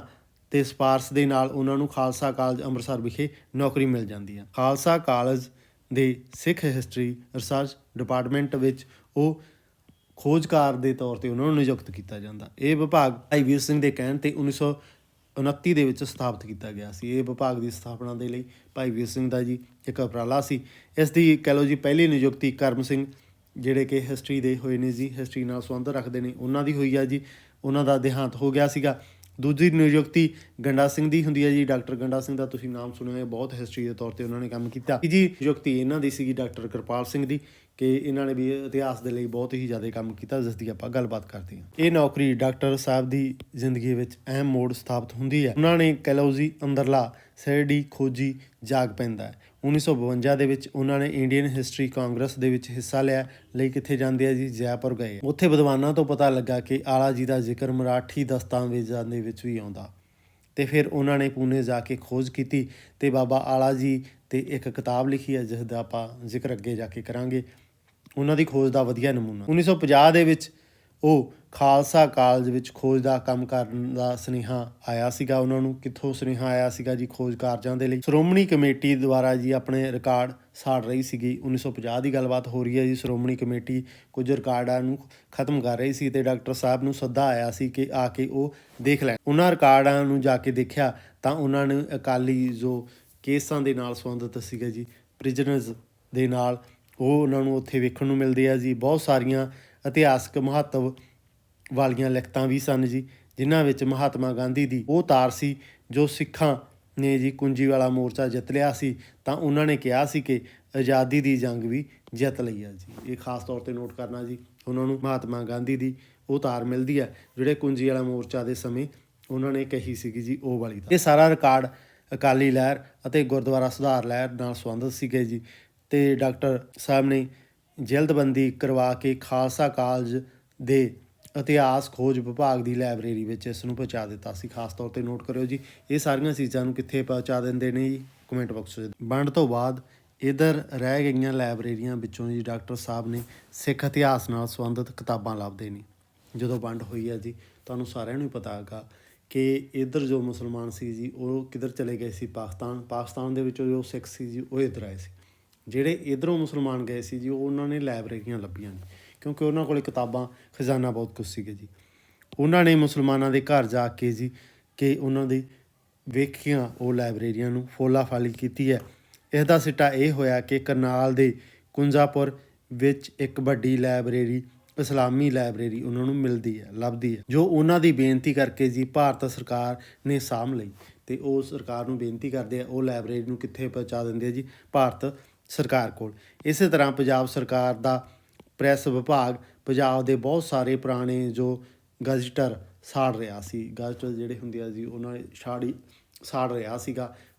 ਅਤੇ ਸਿਫਾਰਸ਼ ਦੇ ਨਾਲ ਉਹਨਾਂ ਨੂੰ ਖਾਲਸਾ ਕਾਲਜ ਅੰਮ੍ਰਿਤਸਰ ਵਿਖੇ ਨੌਕਰੀ ਮਿਲ ਜਾਂਦੀ ਹੈ। ਖਾਲਸਾ ਕਾਲਜ ਦੇ ਸਿੱਖ ਹਿਸਟਰੀ ਰਿਸਰਚ ਡਿਪਾਰਟਮੈਂਟ ਵਿੱਚ ਉਹ ਖੋਜਕਾਰ ਦੇ ਤੌਰ 'ਤੇ ਉਹਨਾਂ ਨੂੰ ਨਿਯੁਕਤ ਕੀਤਾ ਜਾਂਦਾ। ਇਹ ਵਿਭਾਗ ਭਾਈ ਵੀਰ ਸਿੰਘ ਦੇ ਕਹਿਣ 'ਤੇ 1929 ਦੇ ਵਿੱਚ ਸਥਾਪਿਤ ਕੀਤਾ ਗਿਆ ਸੀ। ਇਹ ਵਿਭਾਗ ਦੀ ਸਥਾਪਨਾ ਦੇ ਲਈ ਭਾਈ ਵੀਰ ਸਿੰਘ ਦਾ ਜੀ ਇੱਕ ਉਪਰਾਲਾ ਸੀ। ਇਸ ਦੀ ਕਹਿ ਲਓ ਜੀ ਪਹਿਲੀ ਨਿਯੁਕਤੀ ਕਰਮ ਸਿੰਘ, ਜਿਹੜੇ ਕਿ ਹਿਸਟਰੀ ਦੇ ਹੋਏ ਨੇ ਜੀ, ਹਿਸਟਰੀ ਨਾਲ ਸੰਬੰਧ ਰੱਖਦੇ ਨੇ, ਉਹਨਾਂ ਦੀ ਹੋਈ ਆ ਜੀ। ਉਹਨਾਂ ਦਾ ਦੇਹਾਂਤ ਹੋ ਗਿਆ ਸੀਗਾ। ਦੂਜੀ ਨਿਯੁਕਤੀ ਗੰਡਾ ਸਿੰਘ ਦੀ ਹੁੰਦੀ ਹੈ ਜੀ। ਡਾਕਟਰ ਗੰਡਾ ਸਿੰਘ ਦਾ ਤੁਸੀਂ ਨਾਮ ਸੁਣਿਆ ਹੈ, ਬਹੁਤ ਹਿਸਟਰੀ ਦੇ ਤੌਰ 'ਤੇ ਉਹਨਾਂ ਨੇ ਕੰਮ ਕੀਤਾ। ਤੀਜੀ ਨਿਯੁਕਤੀ ਇਹਨਾਂ ਦੀ ਸੀਗੀ ਡਾਕਟਰ ਕਿਰਪਾਲ ਸਿੰਘ ਦੀ, ਕਿ ਇਹਨਾਂ ਨੇ ਵੀ ਇਤਿਹਾਸ ਦੇ ਲਈ ਬਹੁਤ ਹੀ ਜ਼ਿਆਦਾ ਕੰਮ ਕੀਤਾ, ਜਿਸ ਦੀ ਆਪਾਂ ਗੱਲਬਾਤ ਕਰਦੇ ਹਾਂ। ਇਹ ਨੌਕਰੀ ਡਾਕਟਰ ਸਾਹਿਬ ਦੀ ਜ਼ਿੰਦਗੀ ਵਿੱਚ ਅਹਿਮ ਮੋੜ ਸਥਾਪਿਤ ਹੁੰਦੀ ਹੈ। ਉਹਨਾਂ ਨੇ ਕਹਿ ਲਓ ਜੀ ਅੰਦਰਲਾ ਸਿਰੜੀ ਖੋਜੀ ਜਾਗ ਪੈਂਦਾ ਹੈ। 1952 ਦੇ ਵਿੱਚ ਉਹਨਾਂ ਨੇ ਇੰਡੀਅਨ ਹਿਸਟਰੀ ਕਾਂਗਰਸ ਦੇ ਵਿੱਚ ਹਿੱਸਾ ਲਿਆ ਲਈ ਕਿੱਥੇ ਜਾਂਦੇ ਆ ਜੀ? ਜੈਪੁਰ ਗਏ। ਉੱਥੇ ਵਿਦਵਾਨਾਂ ਤੋਂ ਪਤਾ ਲੱਗਾ ਕਿ ਆਲਾ ਜੀ ਦਾ ਜ਼ਿਕਰ ਮਰਾਠੀ ਦਸਤਾਵੇਜ਼ਾਂ ਦੇ ਵਿੱਚ ਵੀ ਆਉਂਦਾ, ਅਤੇ ਫਿਰ ਉਹਨਾਂ ਨੇ ਪੂਨੇ ਜਾ ਕੇ ਖੋਜ ਕੀਤੀ ਅਤੇ ਬਾਬਾ ਆਲਾ ਜੀ 'ਤੇ ਇੱਕ ਕਿਤਾਬ ਲਿਖੀ ਹੈ, ਜਿਸ ਦਾ ਆਪਾਂ ਜ਼ਿਕਰ ਅੱਗੇ ਜਾ ਕੇ ਕਰਾਂਗੇ। ਉਹਨਾਂ ਦੀ ਖੋਜ ਦਾ ਵਧੀਆ ਨਮੂਨਾ 1950 ਦੇ ਵਿੱਚ ਉਹ ਖਾਲਸਾ ਕਾਲਜ ਵਿੱਚ ਖੋਜ ਦਾ ਕੰਮ ਕਰਨ ਦਾ ਸੁਨੇਹਾ ਆਇਆ ਸੀਗਾ। ਉਹਨਾਂ ਨੂੰ ਕਿੱਥੋਂ ਸੁਨੇਹਾ ਆਇਆ ਸੀਗਾ ਜੀ? ਖੋਜ ਕਾਰਜਾਂ ਦੇ ਲਈ ਸ਼੍ਰੋਮਣੀ ਕਮੇਟੀ ਦੁਆਰਾ ਜੀ ਆਪਣੇ ਰਿਕਾਰਡ ਸਾੜ ਰਹੀ ਸੀਗੀ। 1950 ਦੀ ਗੱਲਬਾਤ ਹੋ ਰਹੀ ਹੈ ਜੀ। ਸ਼੍ਰੋਮਣੀ ਕਮੇਟੀ ਕੁਝ ਰਿਕਾਰਡਾਂ ਨੂੰ ਖਤਮ ਕਰ ਰਹੀ ਸੀ ਤੇ ਡਾਕਟਰ ਸਾਹਿਬ ਨੂੰ ਸੱਦਾ ਆਇਆ ਸੀ ਕਿ ਆ ਕੇ ਉਹ ਦੇਖ ਲੈਣ। ਉਹਨਾਂ ਰਿਕਾਰਡਾਂ ਨੂੰ ਜਾ ਕੇ ਦੇਖਿਆ ਤਾਂ ਉਹਨਾਂ ਨੇ ਅਕਾਲੀ ਜੋ ਕੇਸਾਂ ਦੇ ਨਾਲ ਸੰਬੰਧਿਤ ਸੀਗੇ ਜੀ, ਪ੍ਰਿਜਨਰਸ ਦੇ ਨਾਲ, ਉਹ ਉਹਨਾਂ ਨੂੰ ਉੱਥੇ ਵੇਖਣ ਨੂੰ ਮਿਲਦੇ ਆ ਜੀ। ਬਹੁਤ ਸਾਰੀਆਂ ਇਤਿਹਾਸਕ ਮਹੱਤਵ ਵਾਲੀਆਂ ਲਿਖਤਾਂ ਵੀ ਸਨ ਜੀ, ਜਿਨ੍ਹਾਂ ਵਿੱਚ ਮਹਾਤਮਾ ਗਾਂਧੀ ਦੀ ਉਹ ਤਾਰ ਸੀ ਜੋ ਸਿੱਖਾਂ ਨੇ ਜੀ ਕੁੰਜੀਵਾਲਾ ਮੋਰਚਾ ਜਿੱਤ ਲਿਆ ਸੀ ਤਾਂ ਉਹਨਾਂ ਨੇ ਕਿਹਾ ਸੀ ਕਿ ਆਜ਼ਾਦੀ ਦੀ ਜੰਗ ਵੀ ਜਿੱਤ ਲਈ ਆ ਜੀ। ਇਹ ਖਾਸ ਤੌਰ 'ਤੇ ਨੋਟ ਕਰਨਾ ਜੀ। ਉਹਨਾਂ ਨੂੰ ਮਹਾਤਮਾ ਗਾਂਧੀ ਦੀ ਉਹ ਤਾਰ ਮਿਲਦੀ ਹੈ ਜਿਹੜੇ ਕੁੰਜੀਵਾਲਾ ਮੋਰਚਾ ਦੇ ਸਮੇਂ ਉਹਨਾਂ ਨੇ ਕਹੀ ਸੀਗੀ ਜੀ, ਉਹ ਵਾਲੀ ਤਾਰ। ਇਹ ਸਾਰਾ ਰਿਕਾਰਡ ਅਕਾਲੀ ਲਹਿਰ ਅਤੇ ਗੁਰਦੁਆਰਾ ਸੁਧਾਰ ਲਹਿਰ ਨਾਲ ਸੰਬੰਧਿਤ ਸੀਗੇ ਜੀ। ਅਤੇ ਡਾਕਟਰ ਸਾਹਿਬ ਨੇ ਜਲਦਬੰਦੀ ਕਰਵਾ ਕੇ ਖਾਲਸਾ ਕਾਲਜ ਦੇ ਇਤਿਹਾਸ ਖੋਜ ਵਿਭਾਗ ਦੀ ਲਾਇਬ੍ਰੇਰੀ ਵਿੱਚ ਇਸ ਨੂੰ ਪਹੁੰਚਾ ਦਿੱਤਾ ਸੀ। ਖਾਸ ਤੌਰ 'ਤੇ ਨੋਟ ਕਰਿਓ ਜੀ। ਇਹ ਸਾਰੀਆਂ ਚੀਜ਼ਾਂ ਨੂੰ ਕਿੱਥੇ ਪਹੁੰਚਾ ਦਿੰਦੇ ਨੇ ਜੀ? ਕਮੈਂਟ ਬਾਕਸ ਵਿੱਚ। ਵੰਡ ਤੋਂ ਬਾਅਦ ਇੱਧਰ ਰਹਿ ਗਈਆਂ ਲਾਇਬ੍ਰੇਰੀਆਂ ਵਿੱਚੋਂ ਜੀ ਡਾਕਟਰ ਸਾਹਿਬ ਨੇ ਸਿੱਖ ਇਤਿਹਾਸ ਨਾਲ ਸੰਬੰਧਿਤ ਕਿਤਾਬਾਂ ਲੱਭਦੇ ਨੇ। ਜਦੋਂ ਵੰਡ ਹੋਈ ਹੈ ਜੀ, ਤੁਹਾਨੂੰ ਸਾਰਿਆਂ ਨੂੰ ਹੀ ਪਤਾ ਹੈਗਾ ਕਿ ਇੱਧਰ ਜੋ ਮੁਸਲਮਾਨ ਸੀ ਜੀ ਉਹ ਕਿੱਧਰ ਚਲੇ ਗਏ ਸੀ? ਪਾਕਿਸਤਾਨ ਦੇ ਵਿੱਚੋਂ ਜੋ ਸਿੱਖ ਸੀ ਜੀ ਉਹ ਇੱਧਰ ਆਏ ਸੀ। ਜਿਹੜੇ ਇੱਧਰੋਂ ਮੁਸਲਮਾਨ ਗਏ ਸੀ ਜੀ ਉਹਨਾਂ ਨੇ ਲਾਇਬ੍ਰੇਰੀਆਂ ਲੱਭੀਆਂ ਨੇ, ਕਿਉਂਕਿ ਉਹਨਾਂ ਕੋਲ ਕਿਤਾਬਾਂ ਖਜ਼ਾਨਾ ਬਹੁਤ ਕੁਛ ਸੀਗੇ ਜੀ। ਉਹਨਾਂ ਨੇ ਮੁਸਲਮਾਨਾਂ ਦੇ ਘਰ ਜਾ ਕੇ ਜੀ ਕਿ ਉਹਨਾਂ ਦੀ ਵੇਖੀਆਂ ਉਹ ਲਾਇਬ੍ਰੇਰੀਆਂ ਨੂੰ ਫੋਲਾ ਫਾਲੀ ਕੀਤੀ ਹੈ। ਇਸ ਦਾ ਸਿੱਟਾ ਇਹ ਹੋਇਆ ਕਿ ਕਰਨਾਲ ਦੇ ਕੁੰਜਾਪੁਰ ਵਿੱਚ ਇੱਕ ਵੱਡੀ ਲਾਇਬ੍ਰੇਰੀ, ਇਸਲਾਮੀ ਲਾਇਬ੍ਰੇਰੀ ਉਹਨਾਂ ਨੂੰ ਮਿਲਦੀ ਹੈ, ਲੱਭਦੀ ਹੈ, ਜੋ ਉਹਨਾਂ ਦੀ ਬੇਨਤੀ ਕਰਕੇ ਜੀ ਭਾਰਤ ਸਰਕਾਰ ਨੇ ਸਾਂਭ ਲਈ। ਅਤੇ ਉਹ ਸਰਕਾਰ ਨੂੰ ਬੇਨਤੀ ਕਰਦੇ ਆ, ਉਹ ਲਾਇਬ੍ਰੇਰੀ ਨੂੰ ਕਿੱਥੇ ਪਹੁੰਚਾ ਦਿੰਦੇ ਆ ਜੀ? ਭਾਰਤ ਸਰਕਾਰ ਕੋਲ। ਇਸੇ ਤਰ੍ਹਾਂ ਪੰਜਾਬ ਸਰਕਾਰ ਦਾ ਪ੍ਰੈਸ ਵਿਭਾਗ ਪੰਜਾਬ ਦੇ ਬਹੁਤ ਸਾਰੇ ਪੁਰਾਣੇ ਜੋ ਗਜ਼ਟਰ ਸਾੜ ਰਿਹਾ ਸੀ। ਗਜ਼ਟਰ ਜਿਹੜੇ ਹੁੰਦੇ ਆ ਜੀ ਉਹਨਾਂ ਨੇ ਸਾੜ ਰਿਹਾ ਸੀਗਾ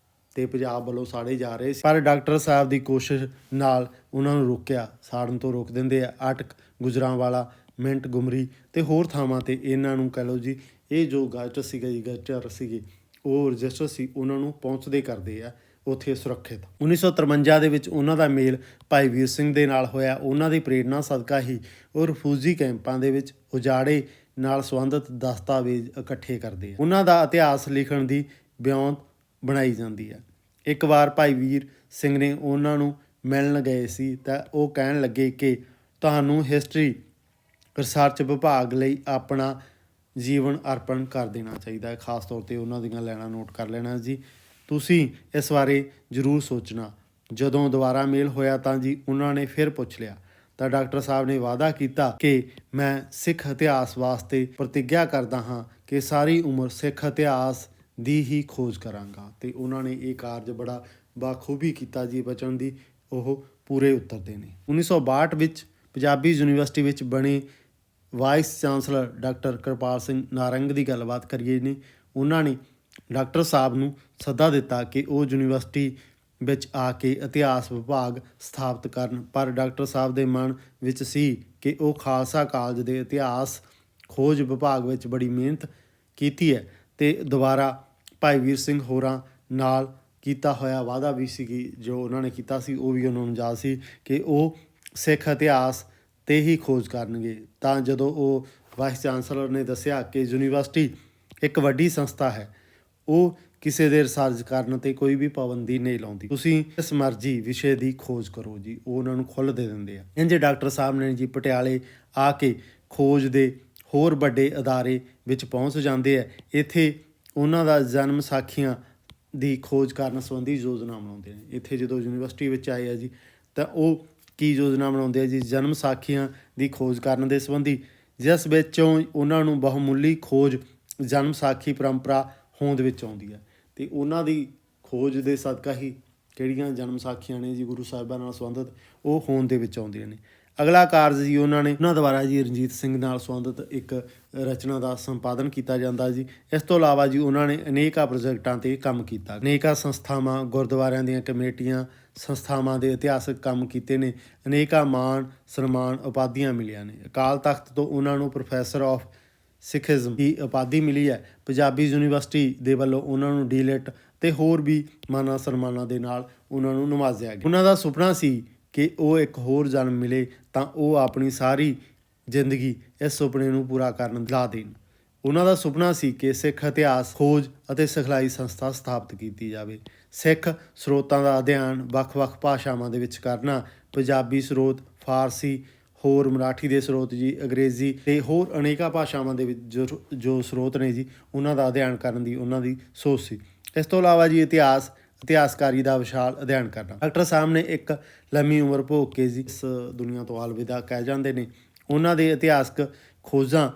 ਅਤੇ ਪੰਜਾਬ ਵੱਲੋਂ ਸਾੜੇ ਜਾ ਰਹੇ ਸੀ। ਪਰ ਡਾਕਟਰ ਸਾਹਿਬ ਦੀ ਕੋਸ਼ਿਸ਼ ਨਾਲ ਉਹਨਾਂ ਨੂੰ ਰੋਕਿਆ, ਸਾੜਨ ਤੋਂ ਰੋਕ ਦਿੰਦੇ ਆ। ਅਟਕ, ਗੁਜਰਾਂਵਾਲਾ, ਮਿੰਟ ਗੁਮਰੀ ਅਤੇ ਹੋਰ ਥਾਵਾਂ 'ਤੇ ਇਹਨਾਂ ਨੂੰ ਕਹਿ ਲਓ ਜੀ, ਇਹ ਜੋ ਗਜ਼ਟਰ ਸੀਗਾ ਜੀ, ਗਜ਼ਟਰ ਸੀਗੇ, ਉਹ ਰਜਿਸਟਰ ਸੀ, ਉਹਨਾਂ ਨੂੰ ਪਹੁੰਚਦੇ ਕਰਦੇ ਆ ਉੱਥੇ ਸੁਰੱਖਿਅਤ। 1953 ਦੇ ਵਿੱਚ ਉਹਨਾਂ ਦਾ ਮੇਲ ਭਾਈ ਵੀਰ ਸਿੰਘ ਦੇ ਨਾਲ ਹੋਇਆ। ਉਹਨਾਂ ਦੀ ਪ੍ਰੇਰਨਾ ਸਦਕਾ ਹੀ ਉਹ ਰਿਫਿਊਜੀ ਕੈਂਪਾਂ ਦੇ ਵਿੱਚ ਉਜਾੜੇ ਨਾਲ ਸੰਬੰਧਿਤ ਦਸਤਾਵੇਜ਼ ਇਕੱਠੇ ਕਰਦੇ ਆ। ਉਹਨਾਂ ਦਾ ਇਤਿਹਾਸ ਲਿਖਣ ਦੀ ਵਿਉਂਤ ਬਣਾਈ ਜਾਂਦੀ ਹੈ। ਇੱਕ ਵਾਰ ਭਾਈ ਵੀਰ ਸਿੰਘ ਨੇ ਉਹਨਾਂ ਨੂੰ ਮਿਲਣ ਗਏ ਸੀ ਤਾਂ ਉਹ ਕਹਿਣ ਲੱਗੇ ਕਿ ਤੁਹਾਨੂੰ ਹਿਸਟਰੀ ਰਿਸਰਚ ਵਿਭਾਗ ਲਈ ਆਪਣਾ ਜੀਵਨ ਅਰਪਣ ਕਰ ਦੇਣਾ ਚਾਹੀਦਾ ਹੈ। ਖਾਸ ਤੌਰ 'ਤੇ ਉਹਨਾਂ ਦੀਆਂ ਲਾਈਨਾਂ ਨੋਟ ਕਰ ਲੈਣਾ ਜੀ। ਤੁਸੀਂ ਇਸ ਬਾਰੇ ਜ਼ਰੂਰ ਸੋਚਣਾ। ਜਦੋਂ ਦੁਬਾਰਾ ਮੇਲ ਹੋਇਆ ਤਾਂ ਜੀ ਉਹਨਾਂ ਨੇ ਫਿਰ ਪੁੱਛ ਲਿਆ ਤਾਂ ਡਾਕਟਰ ਸਾਹਿਬ ਨੇ ਵਾਅਦਾ ਕੀਤਾ ਕਿ ਮੈਂ ਸਿੱਖ ਇਤਿਹਾਸ ਵਾਸਤੇ ਪ੍ਰਤਿੱਗਿਆ ਕਰਦਾ ਹਾਂ ਕਿ ਸਾਰੀ ਉਮਰ ਸਿੱਖ ਇਤਿਹਾਸ ਦੀ ਹੀ ਖੋਜ ਕਰਾਂਗਾ। ਅਤੇ ਉਹਨਾਂ ਨੇ ਇਹ ਕਾਰਜ ਬੜਾ ਬਾਖੂਬੀ ਕੀਤਾ ਜੀ। ਬਚਨ ਦੀ ਉਹ ਪੂਰੇ ਉਤਰਦੇ ਨੇ। 1962 ਵਿੱਚ ਪੰਜਾਬੀ ਯੂਨੀਵਰਸਿਟੀ ਵਿੱਚ ਬਣੇ vice chancellor doctor Kirpal Singh Narang ਦੀ ਗੱਲਬਾਤ ਕਰੀਏ ਨੇ। ਉਹਨਾਂ ਨੇ ਡਾਕਟਰ ਸਾਹਿਬ ਨੂੰ ਸੱਦਾ ਦਿੱਤਾ ਕਿ ਉਹ ਯੂਨੀਵਰਸਿਟੀ ਵਿੱਚ ਆ ਕੇ ਇਤਿਹਾਸ ਵਿਭਾਗ ਸਥਾਪਿਤ ਕਰਨ। ਪਰ ਡਾਕਟਰ ਸਾਹਿਬ ਦੇ ਮਨ ਵਿੱਚ ਸੀ ਕਿ ਉਹ ਖਾਲਸਾ ਕਾਲਜ ਦੇ ਇਤਿਹਾਸ ਖੋਜ ਵਿਭਾਗ ਵਿੱਚ ਬੜੀ ਮਿਹਨਤ ਕੀਤੀ ਹੈ ਅਤੇ ਦੁਬਾਰਾ ਭਾਈ ਵੀਰ ਸਿੰਘ ਹੋਰਾਂ ਨਾਲ ਕੀਤਾ ਹੋਇਆ ਵਾਅਦਾ ਵੀ ਸੀਗੀ, ਜੋ ਉਹਨਾਂ ਨੇ ਕੀਤਾ ਸੀ ਉਹ ਵੀ ਉਹਨਾਂ ਨੂੰ ਯਾਦ ਸੀ ਕਿ ਉਹ ਸਿੱਖ ਇਤਿਹਾਸ 'ਤੇ ਹੀ ਖੋਜ ਕਰਨਗੇ। ਤਾਂ ਜਦੋਂ ਉਹ ਵਾਈਸ ਚਾਂਸਲਰ ਨੇ ਦੱਸਿਆ ਕਿ ਯੂਨੀਵਰਸਿਟੀ ਇੱਕ ਵੱਡੀ ਸੰਸਥਾ ਹੈ, ਉਹ ਕਿਸੇ ਦੇ ਰਿਸਰਚ ਕਰਨ 'ਤੇ ਕੋਈ ਵੀ ਪਾਬੰਦੀ ਨਹੀਂ ਲਾਉਂਦੀ, ਤੁਸੀਂ ਇਸ ਮਰਜ਼ੀ ਵਿਸ਼ੇ ਦੀ ਖੋਜ ਕਰੋ ਜੀ, ਉਹ ਉਹਨਾਂ ਨੂੰ ਖੁੱਲ੍ਹ ਦੇ ਦਿੰਦੇ ਆ। ਇੰਝ ਡਾਕਟਰ ਸਾਹਿਬ ਨੇ ਜੀ ਪਟਿਆਲੇ ਆ ਕੇ ਖੋਜ ਦੇ ਹੋਰ ਵੱਡੇ ਅਦਾਰੇ ਵਿੱਚ ਪਹੁੰਚ ਜਾਂਦੇ ਆ। ਇੱਥੇ ਉਹਨਾਂ ਦਾ ਜਨਮ ਸਾਖੀਆਂ ਦੀ ਖੋਜ ਕਰਨ ਸੰਬੰਧੀ ਯੋਜਨਾ ਬਣਾਉਂਦੇ ਨੇ। ਇੱਥੇ ਜਦੋਂ ਯੂਨੀਵਰਸਿਟੀ ਵਿੱਚ ਆਏ ਆ ਜੀ ਤਾਂ ਉਹ ਕੀ ਯੋਜਨਾ ਬਣਾਉਂਦੇ ਆ ਜੀ? ਜਨਮ ਸਾਖੀਆਂ ਦੀ ਖੋਜ ਕਰਨ ਦੇ ਸੰਬੰਧੀ, ਜਿਸ ਵਿੱਚੋਂ ਉਹਨਾਂ ਨੂੰ ਬਹੁਮੁੱਲੀ ਖੋਜ ਜਨਮ ਸਾਖੀ ਪਰੰਪਰਾ ਹੋਂਦ ਵਿੱਚ ਆਉਂਦੀ ਹੈ। ਅਤੇ ਉਹਨਾਂ ਦੀ ਖੋਜ ਦੇ ਸਦਕਾ ਹੀ ਕਿਹੜੀਆਂ ਜਨਮ ਸਾਖੀਆਂ ਨੇ ਜੀ ਗੁਰੂ ਸਾਹਿਬਾਂ ਨਾਲ ਸੰਬੰਧਿਤ, ਉਹ ਹੋਂਦ ਦੇ ਵਿੱਚ ਆਉਂਦੀਆਂ ਨੇ। ਅਗਲਾ ਕਾਰਜ ਜੀ ਉਹਨਾਂ ਦੁਆਰਾ ਜੀ ਰਣਜੀਤ ਸਿੰਘ ਨਾਲ ਸੰਬੰਧਿਤ ਇੱਕ ਰਚਨਾ ਦਾ ਸੰਪਾਦਨ ਕੀਤਾ ਜਾਂਦਾ ਜੀ। ਇਸ ਤੋਂ ਇਲਾਵਾ ਜੀ ਉਹਨਾਂ ਨੇ ਅਨੇਕਾਂ ਪ੍ਰੋਜੈਕਟਾਂ 'ਤੇ ਕੰਮ ਕੀਤਾ। ਅਨੇਕਾਂ ਸੰਸਥਾਵਾਂ, ਗੁਰਦੁਆਰਿਆਂ ਦੀਆਂ ਕਮੇਟੀਆਂ, ਸੰਸਥਾਵਾਂ ਦੇ ਇਤਿਹਾਸਕ ਕੰਮ ਕੀਤੇ ਨੇ। ਅਨੇਕਾਂ ਮਾਣ ਸਨਮਾਨ ਉਪਾਧੀਆਂ ਮਿਲੀਆਂ ਨੇ। ਅਕਾਲ ਤਖਤ ਤੋਂ ਉਹਨਾਂ ਨੂੰ ਪ੍ਰੋਫੈਸਰ ਆਫ ਸਿੱਖਿਜ਼ਮ ਦੀ ਉਪਾਧੀ ਮਿਲੀ ਹੈ। ਪੰਜਾਬੀ ਯੂਨੀਵਰਸਿਟੀ ਦੇ ਵੱਲੋਂ ਉਹਨਾਂ ਨੂੰ ਡੀਲਿਟ ਅਤੇ ਹੋਰ ਵੀ ਮਾਨਾਂ ਸਨਮਾਨਾਂ ਦੇ ਨਾਲ ਉਹਨਾਂ ਨੂੰ ਨਵਾਜ਼ਿਆ ਗਿਆ। ਉਹਨਾਂ ਦਾ ਸੁਪਨਾ ਸੀ ਕਿ ਉਹ ਇੱਕ ਹੋਰ ਜਨਮ ਮਿਲੇ ਤਾਂ ਉਹ ਆਪਣੀ ਸਾਰੀ ਜ਼ਿੰਦਗੀ ਇਸ ਸੁਪਨੇ ਨੂੰ ਪੂਰਾ ਕਰਨ ਲਾ ਦੇਣ। ਉਹਨਾਂ ਦਾ ਸੁਪਨਾ ਸੀ ਕਿ ਸਿੱਖ ਇਤਿਹਾਸ ਖੋਜ ਅਤੇ ਸਿਖਲਾਈ ਸੰਸਥਾ ਸਥਾਪਿਤ ਕੀਤੀ ਜਾਵੇ। ਸਿੱਖ ਸਰੋਤਾਂ ਦਾ ਅਧਿਐਨ ਵੱਖ-ਵੱਖ ਭਾਸ਼ਾਵਾਂ ਦੇ ਵਿੱਚ ਕਰਨਾ, ਪੰਜਾਬੀ ਸਰੋਤ, ਫਾਰਸੀ, ਹੋਰ ਮਰਾਠੀ ਦੇ ਸਰੋਤ ਜੀ, ਅੰਗਰੇਜ਼ੀ ਅਤੇ ਹੋਰ ਅਨੇਕਾਂ ਭਾਸ਼ਾਵਾਂ ਦੇ ਵਿੱਚ ਜੋ ਸਰੋਤ ਨੇ ਜੀ, ਉਹਨਾਂ ਦਾ ਅਧਿਐਨ ਕਰਨ ਦੀ ਉਹਨਾਂ ਦੀ ਸੋਚ ਸੀ। ਇਸ ਤੋਂ ਇਲਾਵਾ ਜੀ ਇਤਿਹਾਸਕਾਰੀ ਦਾ ਵਿਸ਼ਾਲ ਅਧਿਐਨ ਕਰਨਾ। ਡਾਕਟਰ ਸਾਹਿਬ ਨੇ ਇੱਕ ਲੰਮੀ ਉਮਰ ਭੋਗ ਕੇ ਜੀ ਇਸ ਦੁਨੀਆ ਤੋਂ ਅਲਵਿਦਾ ਕਹਿ ਜਾਂਦੇ ਨੇ। ਉਹਨਾਂ ਦੇ ਇਤਿਹਾਸਕ ਖੋਜਾਂ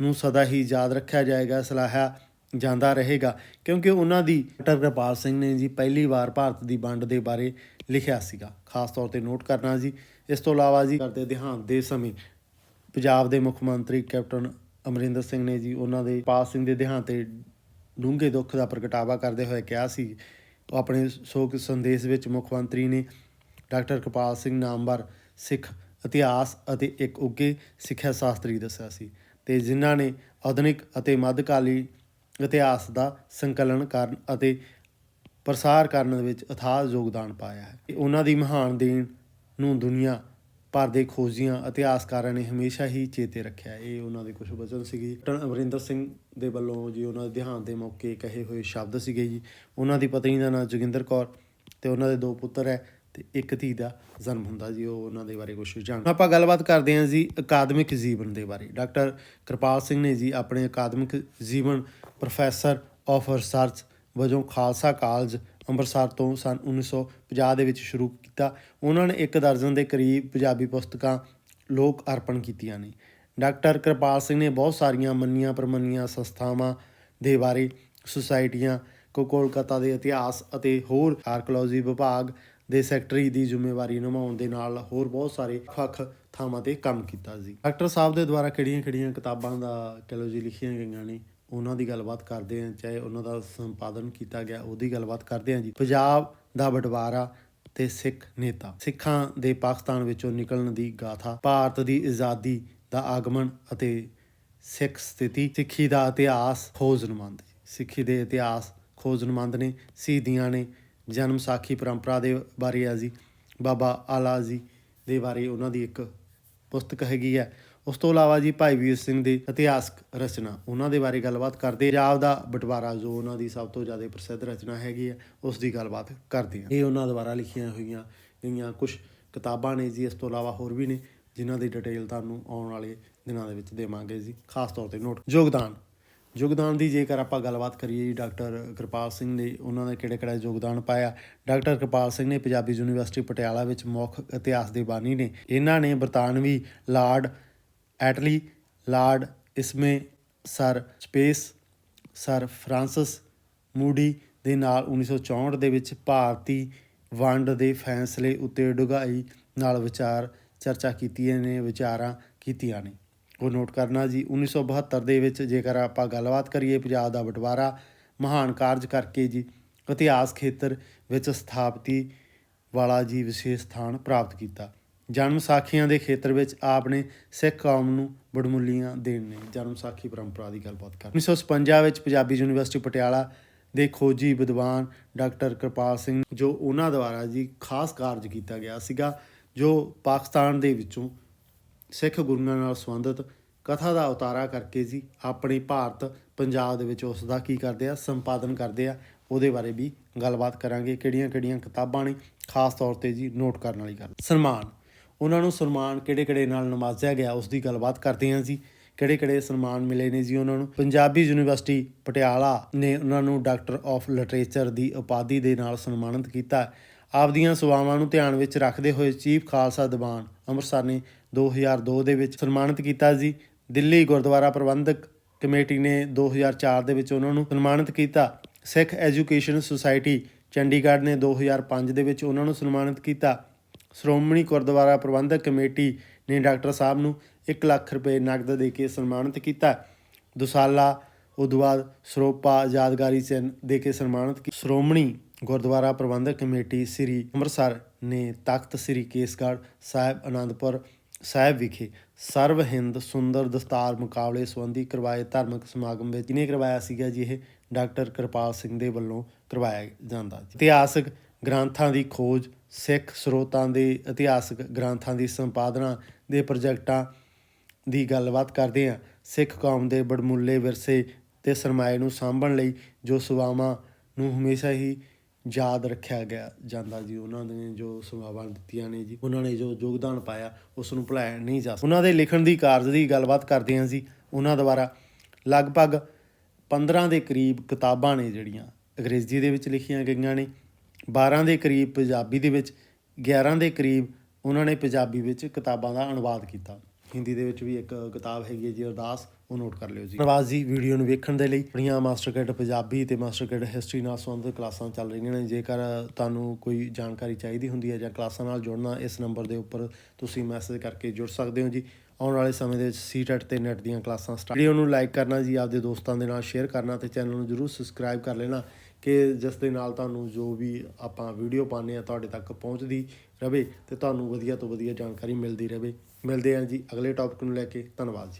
ਨੂੰ ਸਦਾ ਹੀ ਯਾਦ ਰੱਖਿਆ ਜਾਏਗਾ, ਸਲਾਹਿਆ ਜਾਂਦਾ ਰਹੇਗਾ, ਕਿਉਂਕਿ ਉਹਨਾਂ ਦੀ ਡਾਕਟਰ ਕਿਰਪਾਲ ਸਿੰਘ ਨੇ ਜੀ ਪਹਿਲੀ ਵਾਰ ਭਾਰਤ ਦੀ ਵੰਡ ਦੇ ਬਾਰੇ ਲਿਖਿਆ ਸੀਗਾ, ਖਾਸ ਤੌਰ 'ਤੇ ਨੋਟ ਕਰਨਾ ਜੀ। ਇਸ ਤੋਂ ਇਲਾਵਾ ਜੀ ਕਰਦੇ ਦੇਹਾਂਤ ਦੇ ਸਮੇਂ ਪੰਜਾਬ ਦੇ ਮੁੱਖ ਮੰਤਰੀ ਕੈਪਟਨ ਅਮਰਿੰਦਰ ਸਿੰਘ ਨੇ ਜੀ ਉਹਨਾਂ ਦੇ ਕਿਰਪਾਲ ਸਿੰਘ ਦੇ ਦੇਹਾਂਤ 'ਤੇ ਡੂੰਘੇ ਦੁੱਖ ਦਾ ਪ੍ਰਗਟਾਵਾ ਕਰਦੇ ਹੋਏ ਕਿਹਾ ਸੀ। ਉਹ ਆਪਣੇ ਸ਼ੋਕ ਸੰਦੇਸ਼ ਵਿੱਚ ਮੁੱਖ ਮੰਤਰੀ ਨੇ ਡਾਕਟਰ ਕਿਰਪਾਲ ਸਿੰਘ ਨਾਮਵਰ ਸਿੱਖ ਇਤਿਹਾਸ ਅਤੇ ਇੱਕ ਉੱਘੇ ਸਿੱਖਿਆ ਸ਼ਾਸਤਰੀ ਦੱਸਿਆ ਸੀ, ਅਤੇ ਜਿਨ੍ਹਾਂ ਨੇ ਆਧੁਨਿਕ ਅਤੇ ਮੱਧਕਾਲੀ ਇਤਿਹਾਸ ਦਾ ਸੰਕਲਨ ਕਰਨ ਅਤੇ ਪ੍ਰਸਾਰ ਕਰਨ ਵਿੱਚ ਅਥਾਹ ਯੋਗਦਾਨ ਪਾਇਆ ਹੈ। ਉਹਨਾਂ ਦੀ ਮਹਾਨ ਦੇਣ ਨੂੰ ਦੁਨੀਆ ਭਰ ਦੇ ਖੋਜੀਆਂ ਇਤਿਹਾਸਕਾਰਾਂ ਨੇ ਹਮੇਸ਼ਾ ਹੀ ਚੇਤੇ ਰੱਖਿਆ। ਇਹ ਉਹਨਾਂ ਦੇ ਕੁਝ ਵਚਨ ਸੀਗੇ ਕੈਪਟਨ ਅਮਰਿੰਦਰ ਸਿੰਘ ਦੇ ਵੱਲੋਂ ਜੀ, ਉਹਨਾਂ ਦੇ ਦੇਹਾਂਤ ਦੇ ਮੌਕੇ ਕਹੇ ਹੋਏ ਸ਼ਬਦ ਸੀਗੇ ਜੀ। ਉਹਨਾਂ ਦੀ ਪਤਨੀ ਦਾ ਨਾਮ ਜੋਗਿੰਦਰ ਕੌਰ ਅਤੇ ਉਹਨਾਂ ਦੇ 2 ਪੁੱਤਰ ਹੈ ਅਤੇ ਇੱਕ ਧੀ ਦਾ ਜਨਮ ਹੁੰਦਾ ਜੀ। ਉਹ ਉਹਨਾਂ ਦੇ ਬਾਰੇ ਕੁਛ ਜਾਣ। ਆਪਾਂ ਗੱਲਬਾਤ ਕਰਦੇ ਹਾਂ ਜੀ ਅਕਾਦਮਿਕ ਜੀਵਨ ਦੇ ਬਾਰੇ। ਡਾਕਟਰ ਕਿਰਪਾਲ ਸਿੰਘ ਨੇ ਜੀ ਆਪਣੇ ਅਕਾਦਮਿਕ ਜੀਵਨ ਪ੍ਰੋਫੈਸਰ ਆਫ ਰਿਸਰਚ ਵਜੋਂ ਖਾਲਸਾ ਕਾਲਜ ਅੰਮ੍ਰਿਤਸਰ ਤੋਂ ਸੰਨ 1950 ਦੇ ਵਿੱਚ ਸ਼ੁਰੂ ਕੀਤਾ। ਉਹਨਾਂ ਨੇ 1 ਦਰਜਨ ਦੇ ਕਰੀਬ ਪੰਜਾਬੀ ਪੁਸਤਕਾਂ ਲੋਕ ਅਰਪਣ ਕੀਤੀਆਂ ਨੇ। ਡਾਕਟਰ ਕਿਰਪਾਲ ਸਿੰਘ ਨੇ ਬਹੁਤ ਸਾਰੀਆਂ ਮੰਨੀਆਂ ਪ੍ਰਮੰਨੀਆਂ ਸੰਸਥਾਵਾਂ ਦੇ ਬਾਰੇ, ਸੁਸਾਇਟੀਆਂ, ਕੋਲਕਾਤਾ ਦੇ ਇਤਿਹਾਸ ਅਤੇ ਹੋਰ ਆਰਕੋਲੋਜੀ ਵਿਭਾਗ ਦੇ ਸੈਕਟਰੀ ਦੀ ਜ਼ਿੰਮੇਵਾਰੀ ਨਿਭਾਉਣ ਦੇ ਨਾਲ ਹੋਰ ਬਹੁਤ ਸਾਰੇ ਵੱਖ ਥਾਵਾਂ 'ਤੇ ਕੰਮ ਕੀਤਾ ਜੀ। ਡਾਕਟਰ ਸਾਹਿਬ ਦੇ ਦੁਆਰਾ ਕਿਹੜੀਆਂ ਕਿਤਾਬਾਂ ਦਾ ਕਹਿ ਜੀ ਲਿਖੀਆਂ ਗਈਆਂ ਨੇ, ਉਹਨਾਂ ਦੀ ਗੱਲਬਾਤ ਕਰਦੇ ਹਾਂ। ਚਾਹੇ ਉਹਨਾਂ ਦਾ ਸੰਪਾਦਨ ਕੀਤਾ ਗਿਆ, ਉਹਦੀ ਗੱਲਬਾਤ ਕਰਦੇ ਹਾਂ ਜੀ। ਪੰਜਾਬ ਦਾ ਬਟਵਾਰਾ ਅਤੇ ਸਿੱਖ ਨੇਤਾ, ਸਿੱਖਾਂ ਦੇ ਪਾਕਿਸਤਾਨ ਵਿੱਚੋਂ ਨਿਕਲਣ ਦੀ ਗਾਥਾ, ਭਾਰਤ ਦੀ ਆਜ਼ਾਦੀ ਦਾ ਆਗਮਨ ਅਤੇ ਸਿੱਖ ਸਥਿਤੀ, ਸਿੱਖੀ ਦਾ ਇਤਿਹਾਸ ਖੋਜਨਮੰਦ, ਸਿੱਖੀ ਦੇ ਇਤਿਹਾਸ ਖੋਜਨਮੰਦ ਨੇ, ਸ਼ਹੀਦੀਆਂ ਨੇ, ਜਨਮ ਸਾਖੀ ਪਰੰਪਰਾ ਦੇ ਬਾਰੇ ਆ ਜੀ, ਬਾਬਾ ਆਲਾ ਜੀ ਦੇ ਬਾਰੇ ਉਹਨਾਂ ਦੀ ਇੱਕ ਪੁਸਤਕ ਹੈਗੀ ਹੈ। ਉਸ ਤੋਂ ਇਲਾਵਾ ਜੀ ਭਾਈ ਵੀਰ ਸਿੰਘ ਦੀ ਇਤਿਹਾਸਕ ਰਚਨਾ, ਉਹਨਾਂ ਦੇ ਬਾਰੇ ਗੱਲਬਾਤ ਕਰਦੇ। ਪੰਜਾਬ ਦਾ ਬਟਵਾਰਾ ਜੋ ਉਹਨਾਂ ਦੀ ਸਭ ਤੋਂ ਜ਼ਿਆਦਾ ਪ੍ਰਸਿੱਧ ਰਚਨਾ ਹੈਗੀ ਹੈ, ਉਸ ਦੀ ਗੱਲਬਾਤ ਕਰਦੇ ਹਾਂ। ਇਹ ਉਹਨਾਂ ਦੁਆਰਾ ਲਿਖੀਆਂ ਹੋਈਆਂ ਗਈਆਂ ਕੁਛ ਕਿਤਾਬਾਂ ਨੇ ਜੀ। ਇਸ ਤੋਂ ਇਲਾਵਾ ਹੋਰ ਵੀ ਨੇ ਜਿਨ੍ਹਾਂ ਦੀ ਡਿਟੇਲ ਤੁਹਾਨੂੰ ਆਉਣ ਵਾਲੇ ਦਿਨਾਂ ਦੇ ਵਿੱਚ ਦੇਵਾਂਗੇ ਜੀ। ਖਾਸ ਤੌਰ 'ਤੇ ਨੋਟ ਯੋਗਦਾਨ ਦੀ ਜੇਕਰ ਆਪਾਂ ਗੱਲਬਾਤ ਕਰੀਏ ਜੀ, ਡਾਕਟਰ ਕਿਰਪਾਲ ਸਿੰਘ ਨੇ ਉਹਨਾਂ ਦਾ ਕਿਹੜਾ ਯੋਗਦਾਨ ਪਾਇਆ। ਡਾਕਟਰ ਕਿਰਪਾਲ ਸਿੰਘ ਨੇ ਪੰਜਾਬੀ ਯੂਨੀਵਰਸਿਟੀ ਪਟਿਆਲਾ ਵਿੱਚ ਮੁੱਖ ਇਤਿਹਾਸ ਦੇ ਬਾਨੀ ਨੇ। ਇਹਨਾਂ ਨੇ ਬਰਤਾਨਵੀ lord Attlee, lord Ismay, sir Spens, sir Francis Mudie ਦੇ ਨਾਲ 1964 ਦੇ ਵਿੱਚ ਭਾਰਤੀ ਵੰਡ ਦੇ ਫੈਸਲੇ ਉੱਤੇ ਡੂੰਘਾਈ ਨਾਲ ਚਰਚਾ ਵਿਚਾਰਾਂ ਕੀਤੀਆਂ ਨੇ। ਉਹ ਨੋਟ ਕਰਨਾ ਜੀ। 1972 ਦੇ ਵਿੱਚ ਜੇਕਰ ਆਪਾਂ ਗੱਲਬਾਤ ਕਰੀਏ, ਪੰਜਾਬ ਦਾ ਬਟਵਾਰਾ ਮਹਾਨ ਕਾਰਜ ਕਰਕੇ ਜੀ ਇਤਿਹਾਸ ਖੇਤਰ ਵਿੱਚ ਸਥਾਪਤੀ ਵਾਲਾ ਜੀ ਵਿਸ਼ੇਸ਼ ਸਥਾਨ ਪ੍ਰਾਪਤ ਕੀਤਾ। ਜਨਮ ਸਾਖੀਆਂ ਦੇ ਖੇਤਰ ਵਿੱਚ ਆਪ ਨੇ ਸਿੱਖ ਕੌਮ ਨੂੰ ਵਡਮੁੱਲੀਆਂ ਦੇਣ ਨੇ। ਜਨਮ ਸਾਖੀ ਪਰੰਪਰਾ ਦੀ ਗੱਲਬਾਤ ਕਰ 1956 ਵਿੱਚ ਪੰਜਾਬੀ ਯੂਨੀਵਰਸਿਟੀ ਪਟਿਆਲਾ ਦੇ ਖੋਜੀ ਵਿਦਵਾਨ ਡਾਕਟਰ ਕਿਰਪਾਲ ਸਿੰਘ, ਜੋ ਉਹਨਾਂ ਦੁਆਰਾ ਜੀ ਖਾਸ ਕਾਰਜ ਕੀਤਾ ਗਿਆ ਸੀਗਾ, ਜੋ ਪਾਕਿਸਤਾਨ ਦੇ ਵਿੱਚੋਂ ਸਿੱਖ ਗੁਰੂਆਂ ਨਾਲ ਸੰਬੰਧਿਤ ਕਥਾ ਦਾ ਉਤਾਰਾ ਕਰਕੇ ਜੀ ਆਪਣੀ ਭਾਰਤ ਪੰਜਾਬ ਦੇ ਵਿੱਚ ਉਸ ਦਾ ਕੀ ਕਰਦੇ ਆ, ਸੰਪਾਦਨ ਕਰਦੇ ਆ। ਉਹਦੇ ਬਾਰੇ ਵੀ ਗੱਲਬਾਤ ਕਰਾਂਗੇ। ਕਿਹੜੀਆਂ ਕਿਤਾਬਾਂ ਨੇ ਖਾਸ ਤੌਰ 'ਤੇ ਜੀ ਨੋਟ ਕਰਨ ਵਾਲੀ ਗੱਲ। ਸਨਮਾਨ, ਉਹਨਾਂ ਨੂੰ ਸਨਮਾਨ ਕਿਹੜੇ ਨਾਲ ਨਵਾਜ਼ਿਆ ਗਿਆ, ਉਸ ਦੀ ਗੱਲਬਾਤ ਕਰਦੇ ਹਾਂ ਜੀ। ਕਿਹੜੇ ਸਨਮਾਨ ਮਿਲੇ ਨੇ ਜੀ ਉਹਨਾਂ ਨੂੰ। ਪੰਜਾਬੀ ਯੂਨੀਵਰਸਿਟੀ ਪਟਿਆਲਾ ਨੇ ਉਹਨਾਂ ਨੂੰ ਡਾਕਟਰ ਆਫ ਲਿਟਰੇਚਰ ਦੀ ਉਪਾਧੀ ਦੇ ਨਾਲ ਸਨਮਾਨਿਤ ਕੀਤਾ। ਆਪਦੀਆਂ ਸੇਵਾਵਾਂ ਨੂੰ ਧਿਆਨ ਵਿੱਚ ਰੱਖਦੇ ਹੋਏ ਚੀਫ ਖਾਲਸਾ ਦੀਵਾਨ ਅੰਮ੍ਰਿਤਸਰ ਨੇ 2002 ਦੇ ਵਿੱਚ ਸਨਮਾਨਿਤ ਕੀਤਾ ਜੀ। ਦਿੱਲੀ ਗੁਰਦੁਆਰਾ ਪ੍ਰਬੰਧਕ ਕਮੇਟੀ ਨੇ 2004 ਦੇ ਵਿੱਚ ਉਹਨਾਂ ਨੂੰ ਸਨਮਾਨਿਤ ਕੀਤਾ। ਸਿੱਖ ਐਜੂਕੇਸ਼ਨ ਸੁਸਾਇਟੀ ਚੰਡੀਗੜ੍ਹ ਨੇ 2005 ਦੇ ਵਿੱਚ ਉਹਨਾਂ ਨੂੰ ਸਨਮਾਨਿਤ ਕੀਤਾ। ਸ਼੍ਰੋਮਣੀ ਗੁਰਦੁਆਰਾ ਪ੍ਰਬੰਧਕ ਕਮੇਟੀ ਨੇ ਡਾਕਟਰ ਸਾਹਿਬ ਨੂੰ 1 ਲੱਖ ਰੁਪਏ ਨਕਦ ਦੇ ਕੇ ਸਨਮਾਨਿਤ ਕੀਤਾ। ਦੁਸਾਲਾ ਉਦੋਂ ਬਾਅਦ ਸਰੋਪਾ ਯਾਦਗਾਰੀ ਚਿੰਨ੍ਹ ਦੇ ਕੇ ਸਨਮਾਨਿਤ ਕੀਤਾ। ਸ਼੍ਰੋਮਣੀ ਗੁਰਦੁਆਰਾ ਪ੍ਰਬੰਧਕ ਕਮੇਟੀ ਸ੍ਰੀ ਅੰਮ੍ਰਿਤਸਰ ਨੇ ਤਖਤ ਸ੍ਰੀ ਕੇਸਗੜ੍ਹ ਸਾਹਿਬ ਅਨੰਦਪੁਰ ਸਾਹਿਬ ਵਿਖੇ ਸਰਵ ਹਿੰਦ ਸੁੰਦਰ ਦਸਤਾਰ ਮੁਕਾਬਲੇ ਸੰਬੰਧੀ ਕਰਵਾਏ ਧਾਰਮਿਕ ਸਮਾਗਮ ਵਿੱਚ ਜਿਹਨੇ ਕਰਵਾਇਆ ਸੀਗਾ ਜੀ, ਇਹ ਡਾਕਟਰ ਕਿਰਪਾਲ ਸਿੰਘ ਦੇ ਵੱਲੋਂ ਕਰਵਾਇਆ ਜਾਂਦਾ। ਇਤਿਹਾਸਕ ਗ੍ਰੰਥਾਂ ਦੀ ਖੋਜ, ਸਿੱਖ ਸਰੋਤਾਂ ਦੇ ਇਤਿਹਾਸਕ ਗ੍ਰੰਥਾਂ ਦੀ ਸੰਪਾਦਨਾ ਦੇ ਪ੍ਰੋਜੈਕਟਾਂ ਦੀ ਗੱਲਬਾਤ ਕਰਦੇ ਹਾਂ। ਸਿੱਖ ਕੌਮ ਦੇ ਵਡਮੁੱਲੇ ਵਿਰਸੇ ਤੇ ਸਰਮਾਏ ਨੂੰ ਸਾਂਭਣ ਲਈ ਜੋ ਸੇਵਾਵਾਂ ਨੂੰ ਹਮੇਸ਼ਾ ਹੀ ਯਾਦ ਰੱਖਿਆ ਜਾਂਦਾ ਜੀ। ਉਹਨਾਂ ਨੇ ਜੋ ਸੇਵਾਵਾਂ ਦਿੱਤੀਆਂ ਨੇ ਜੀ, ਉਹਨਾਂ ਨੇ ਜੋ ਯੋਗਦਾਨ ਪਾਇਆ, ਉਸ ਨੂੰ ਭੁਲਾਇਆ ਨਹੀਂ ਜਾ ਸਕਦਾ। ਉਹਨਾਂ ਦੇ ਲਿਖਣ ਦੀ ਕਾਰਜ ਦੀ ਗੱਲਬਾਤ ਕਰਦੇ ਹਾਂ ਜੀ। ਉਹਨਾਂ ਦੁਆਰਾ ਲਗਭਗ 15 ਦੇ ਕਰੀਬ ਕਿਤਾਬਾਂ ਨੇ ਜਿਹੜੀਆਂ ਅੰਗਰੇਜ਼ੀ ਦੇ ਵਿੱਚ ਲਿਖੀਆਂ ਗਈਆਂ ਨੇ, 12 ਦੇ ਕਰੀਬ ਪੰਜਾਬੀ ਦੇ ਵਿੱਚ, 11 ਦੇ ਕਰੀਬ ਉਹਨਾਂ ਨੇ ਪੰਜਾਬੀ ਵਿੱਚ ਕਿਤਾਬਾਂ ਦਾ ਅਨੁਵਾਦ ਕੀਤਾ। ਹਿੰਦੀ ਦੇ ਵਿੱਚ ਵੀ ਇੱਕ ਕਿਤਾਬ ਹੈਗੀ ਹੈ ਜੀ ਅਰਦਾਸ, ਉਹ ਨੋਟ ਕਰ ਲਿਓ ਜੀ। ਧੰਨਵਾਦ ਜੀ ਵੀਡੀਓ ਨੂੰ ਵੇਖਣ ਦੇ ਲਈ। ਆਪਣੀਆਂ ਮਾਸਟਰਕੈਡ ਪੰਜਾਬੀ ਅਤੇ ਮਾਸਟਰਕੈਡ ਹਿਸਟਰੀ ਨਾਲ ਸੰਬੰਧਿਤ ਕਲਾਸਾਂ ਚੱਲ ਰਹੀਆਂ ਨੇ। ਜੇਕਰ ਤੁਹਾਨੂੰ ਕੋਈ ਜਾਣਕਾਰੀ ਚਾਹੀਦੀ ਹੁੰਦੀ ਹੈ ਜਾਂ ਕਲਾਸਾਂ ਨਾਲ ਜੁੜਨਾ, ਇਸ ਨੰਬਰ ਦੇ ਉੱਪਰ ਤੁਸੀਂ ਮੈਸੇਜ ਕਰਕੇ ਜੁੜ ਸਕਦੇ ਹੋ ਜੀ। ਆਉਣ ਵਾਲੇ ਸਮੇਂ ਦੇ ਵਿੱਚ ਸੀਟੈਟ ਅਤੇ ਨੈਟ ਦੀਆਂ ਕਲਾਸਾਂ ਸਟਾਰਟ। ਵੀਡੀਓ ਨੂੰ ਲਾਈਕ ਕਰਨਾ ਜੀ, ਆਪਦੇ ਦੋਸਤਾਂ ਦੇ ਨਾਲ ਸ਼ੇਅਰ ਕਰਨਾ ਅਤੇ ਚੈਨਲ ਨੂੰ ਜ਼ਰੂਰ ਸਬਸਕ੍ਰਾਈਬ ਕਰ ਲੈਣਾ ਕਿ ਜਿਸ ਦੇ ਨਾਲ ਤੁਹਾਨੂੰ ਜੋ ਵੀ ਆਪਾਂ ਵੀਡੀਓ ਪਾਉਂਦੇ ਹਾਂ ਤੁਹਾਡੇ ਤੱਕ ਪਹੁੰਚਦੀ ਰਹੇ ਅਤੇ ਤੁਹਾਨੂੰ ਵਧੀਆ ਤੋਂ ਵਧੀਆ ਜਾਣਕਾਰੀ ਮਿਲਦੀ ਰਹੇ। ਮਿਲਦੇ ਹਾਂ ਜੀ ਅਗਲੇ ਟੌਪਿਕ ਨੂੰ ਲੈ ਕੇ। ਧੰਨਵਾਦ ਜੀ।